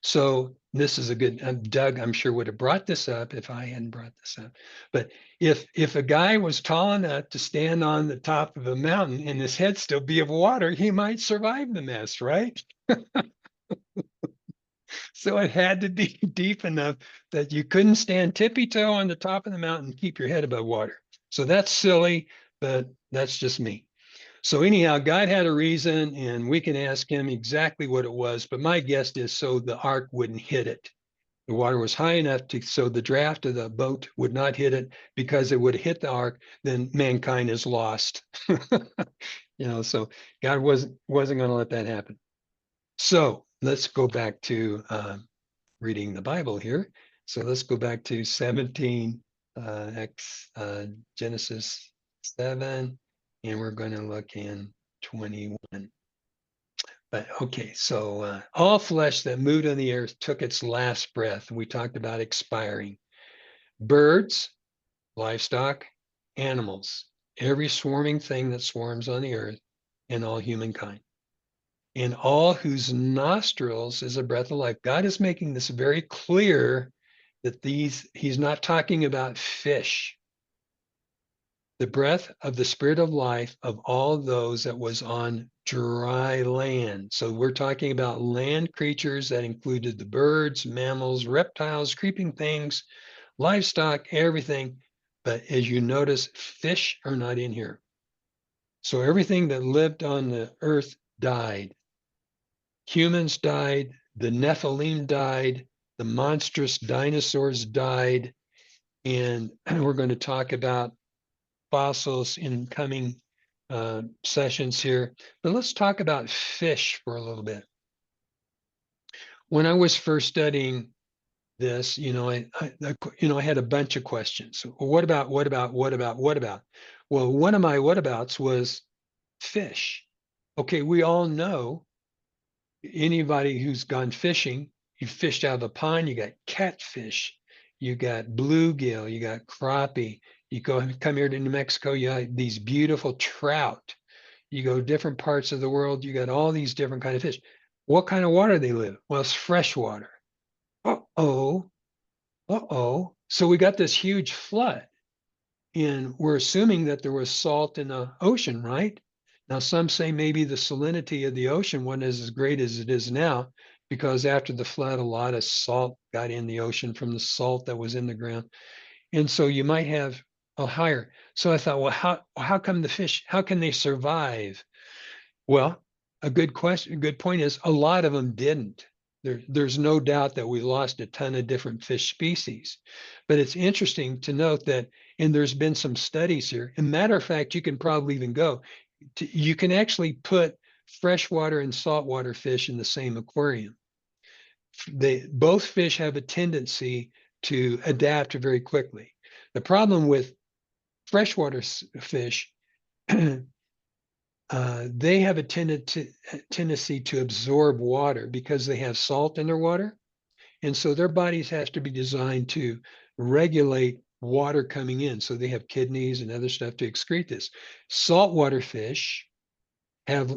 So this is a good, Doug, I'm sure would have brought this up if I hadn't brought this up. But if a guy was tall enough to stand on the top of a mountain and his head still be of water, he might survive the mess, right? So it had to be deep enough that you couldn't stand tippy-toe on the top of the mountain and keep your head above water. So that's silly, but that's just me. So anyhow, God had a reason, and we can ask him exactly what it was. But my guess is so the ark wouldn't hit it. The water was high enough so the draft of the boat would not hit it, because it would hit the ark, then mankind is lost. So God wasn't going to let that happen. So let's go back to reading the Bible here. So let's go back to 17, Genesis 7. And we're going to look in 21. But okay, so all flesh that moved on the earth took its last breath. We talked about expiring. Birds, livestock, animals, every swarming thing that swarms on the earth, and all humankind. And all whose nostrils is a breath of life. God is making this very clear that he's not talking about fish. The breath of the spirit of life of all those that was on dry land. So we're talking about land creatures that included the birds, mammals, reptiles, creeping things, livestock, everything. But as you notice, fish are not in here. So everything that lived on the earth died. Humans died, the Nephilim died, the monstrous dinosaurs died, and we're going to talk about fossils in coming sessions here. But let's talk about fish for a little bit. When I was first studying this, I had a bunch of questions. What about? Well, one of my what abouts was fish. Okay, we all know, anybody who's gone fishing, you fished out of the pond, you got catfish, you got bluegill, you got crappie. You come here to New Mexico, you have these beautiful trout. You go different parts of the world, you got all these different kind of fish. What kind of water they live? Well, it's fresh water. Uh-oh, uh-oh. So we got this huge flood, and we're assuming that there was salt in the ocean, right? Now, some say maybe the salinity of the ocean wasn't as great as it is now, because after the flood, a lot of salt got in the ocean from the salt that was in the ground. And so you might have a higher. So I thought, well, how come the fish, how can they survive? Well, a good question, a good point is a lot of them didn't. There's no doubt that we lost a ton of different fish species. But it's interesting to note that, and there's been some studies here. And matter of fact, you can probably even go, you can actually put freshwater and saltwater fish in the same aquarium. They both fish have a tendency to adapt very quickly. The problem with freshwater fish, they have a tendency to absorb water because they have salt in their water. And so their bodies have to be designed to regulate water coming in. So they have kidneys and other stuff to excrete this. Saltwater fish have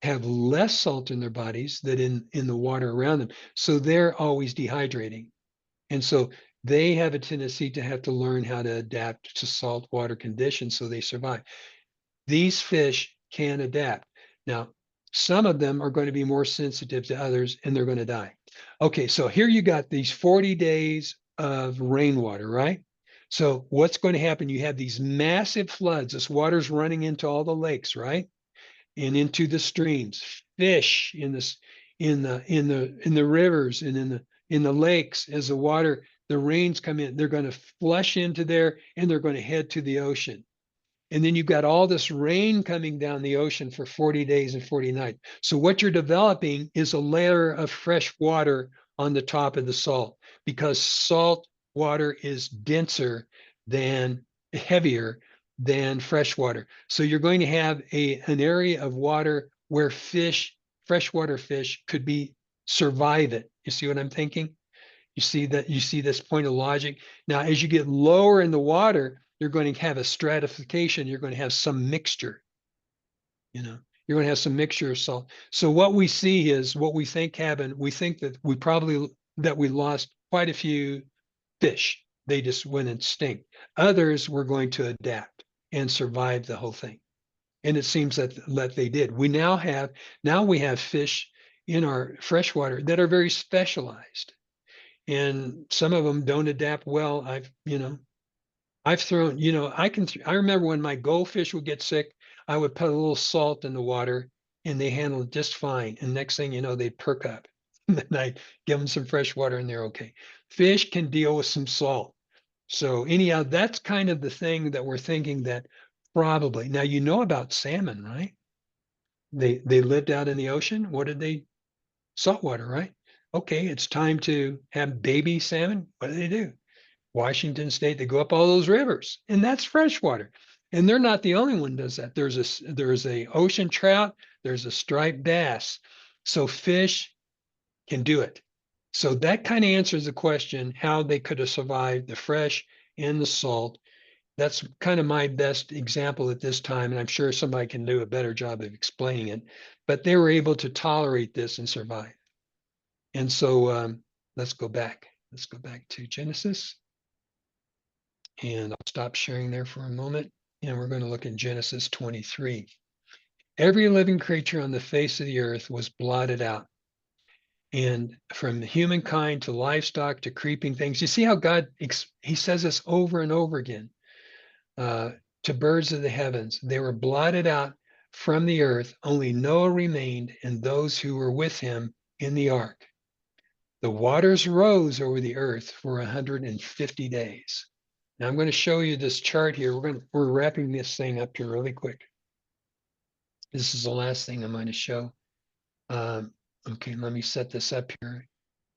have less salt in their bodies than in the water around them. So they're always dehydrating. And so they have a tendency to have to learn how to adapt to saltwater conditions so they survive. These fish can adapt. Now, some of them are going to be more sensitive to others and they're going to die. Okay, so here you got these 40 days of rainwater, right? So what's going to happen? You have these massive floods. This water's running into all the lakes, right? And into the streams. Fish in the rivers and in the lakes, as the rains come in, they're going to flush into there and they're going to head to the ocean. And then you've got all this rain coming down the ocean for 40 days and 40 nights. So what you're developing is a layer of fresh water on the top of the salt, because salt water is denser than heavier than fresh water. So you're going to have an area of water where freshwater fish could be survive it. You see what I'm thinking? You see this point of logic. Now, as you get lower in the water, you're going to have a stratification. You're going to have some mixture, you know, you're going to have some mixture of salt. So what we see is what we think happened. We think that we lost quite a few fish. They just went extinct. Others were going to adapt and survive the whole thing. And it seems that they did. Now we have fish in our freshwater that are very specialized, and some of them don't adapt well. I've thrown, I remember when my goldfish would get sick, I would put a little salt in the water and they handled it just fine. And next thing you know, they'd perk up. And then I give them some fresh water and they're okay. Fish can deal with some salt. So anyhow, that's kind of the thing that we're thinking that probably. Now you know about salmon, right? They lived out in the ocean. What did they Saltwater, right? Okay, it's time to have baby salmon. What do? Washington State, they go up all those rivers, and that's freshwater. And they're not the only one does that. There's a ocean trout, there's a striped bass. So fish can do it. So that kind of answers the question how they could have survived the fresh and the salt. That's kind of my best example at this time, and I'm sure somebody can do a better job of explaining it. But they were able to tolerate this and survive. And so let's go back. Let's go back to Genesis. And I'll stop sharing there for a moment. And we're going to look in Genesis 23. Every living creature on the face of the earth was blotted out. And from humankind to livestock to creeping things. You see how God, he says this over and over again. To birds of the heavens, they were blotted out from the earth. Only Noah remained and those who were with him in the ark. The waters rose over the earth for 150 days. Now I'm going to show you this chart here. We're wrapping this thing up here really quick. This is the last thing I'm going to show. Okay, let me set this up here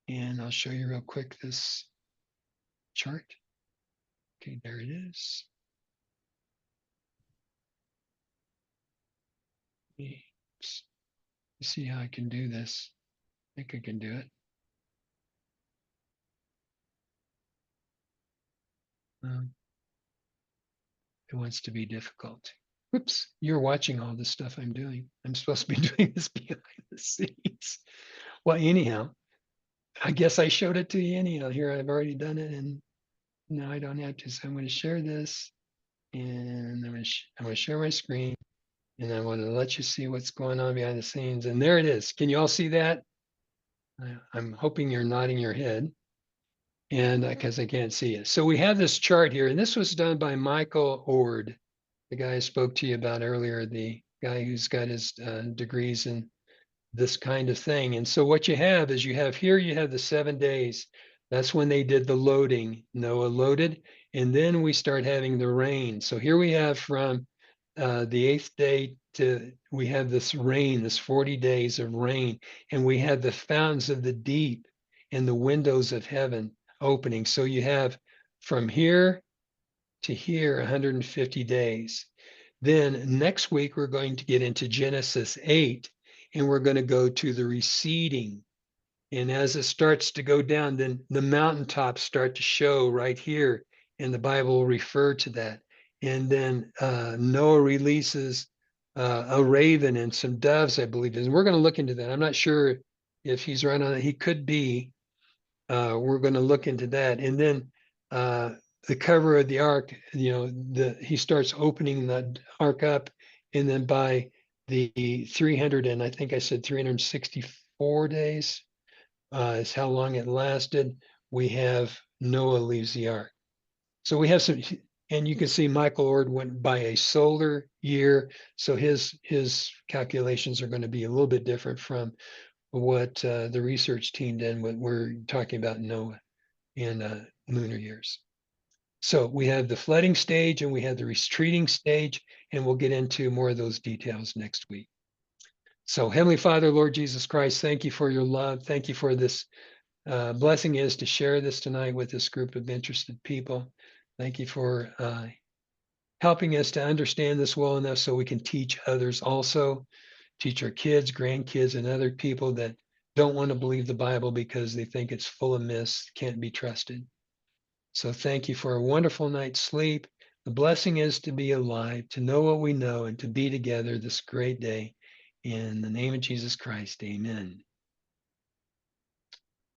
and I'll show you real quick this chart. Okay, there it is. Let's see how I can do this. I think I can do it. Um, it wants to be difficult. Whoops, you're watching all this stuff I'm doing. I'm supposed to be doing this behind the scenes. Well, anyhow, I guess I showed it to you anyhow. Here, I've already done it, and now I don't have to. So I'm going to share this, and I'm going to share my screen, and I want to let you see what's going on behind the scenes. And there it is. Can you all see that? I'm hoping you're nodding your head, and because I can't see it. So we have this chart here, and this was done by Michael Ord, the guy I spoke to you about earlier, the guy who's got his degrees in this kind of thing. And so what you have is you have the 7 days. That's when they did the loading. Noah loaded, and then we start having the rain. So here we have from the 8th day to we have this rain, this 40 days of rain, and we have the fountains of the deep and the windows of heaven opening. So you have from here to here 150 days. Then next week, we're going to get into Genesis 8, and we're going to go to the receding. And as it starts to go down, then the mountaintops start to show right here, and the Bible will refer to that. And then Noah releases a raven and some doves, I believe. And we're going to look into that. I'm not sure if he's right on it. He could be. We're going to look into that. And then the cover of the ark, he starts opening the ark up, and then by the 300, and I think I said 364 days is how long it lasted. We have Noah leaves the ark. So we have some, and you can see Michael Ord went by a solar year, so his calculations are going to be a little bit different from what the research team did when we're talking about Noah in lunar years. So we have the flooding stage and we have the retreating stage, and we'll get into more of those details next week. So Heavenly Father, Lord Jesus Christ, thank you for your love. Thank you for this blessing is to share this tonight with this group of interested people. Thank you for helping us to understand this well enough so we can teach others also, teach our kids, grandkids, and other people that don't want to believe the Bible because they think it's full of myths, can't be trusted. So thank you for a wonderful night's sleep. The blessing is to be alive, to know what we know, and to be together this great day. In the name of Jesus Christ, amen.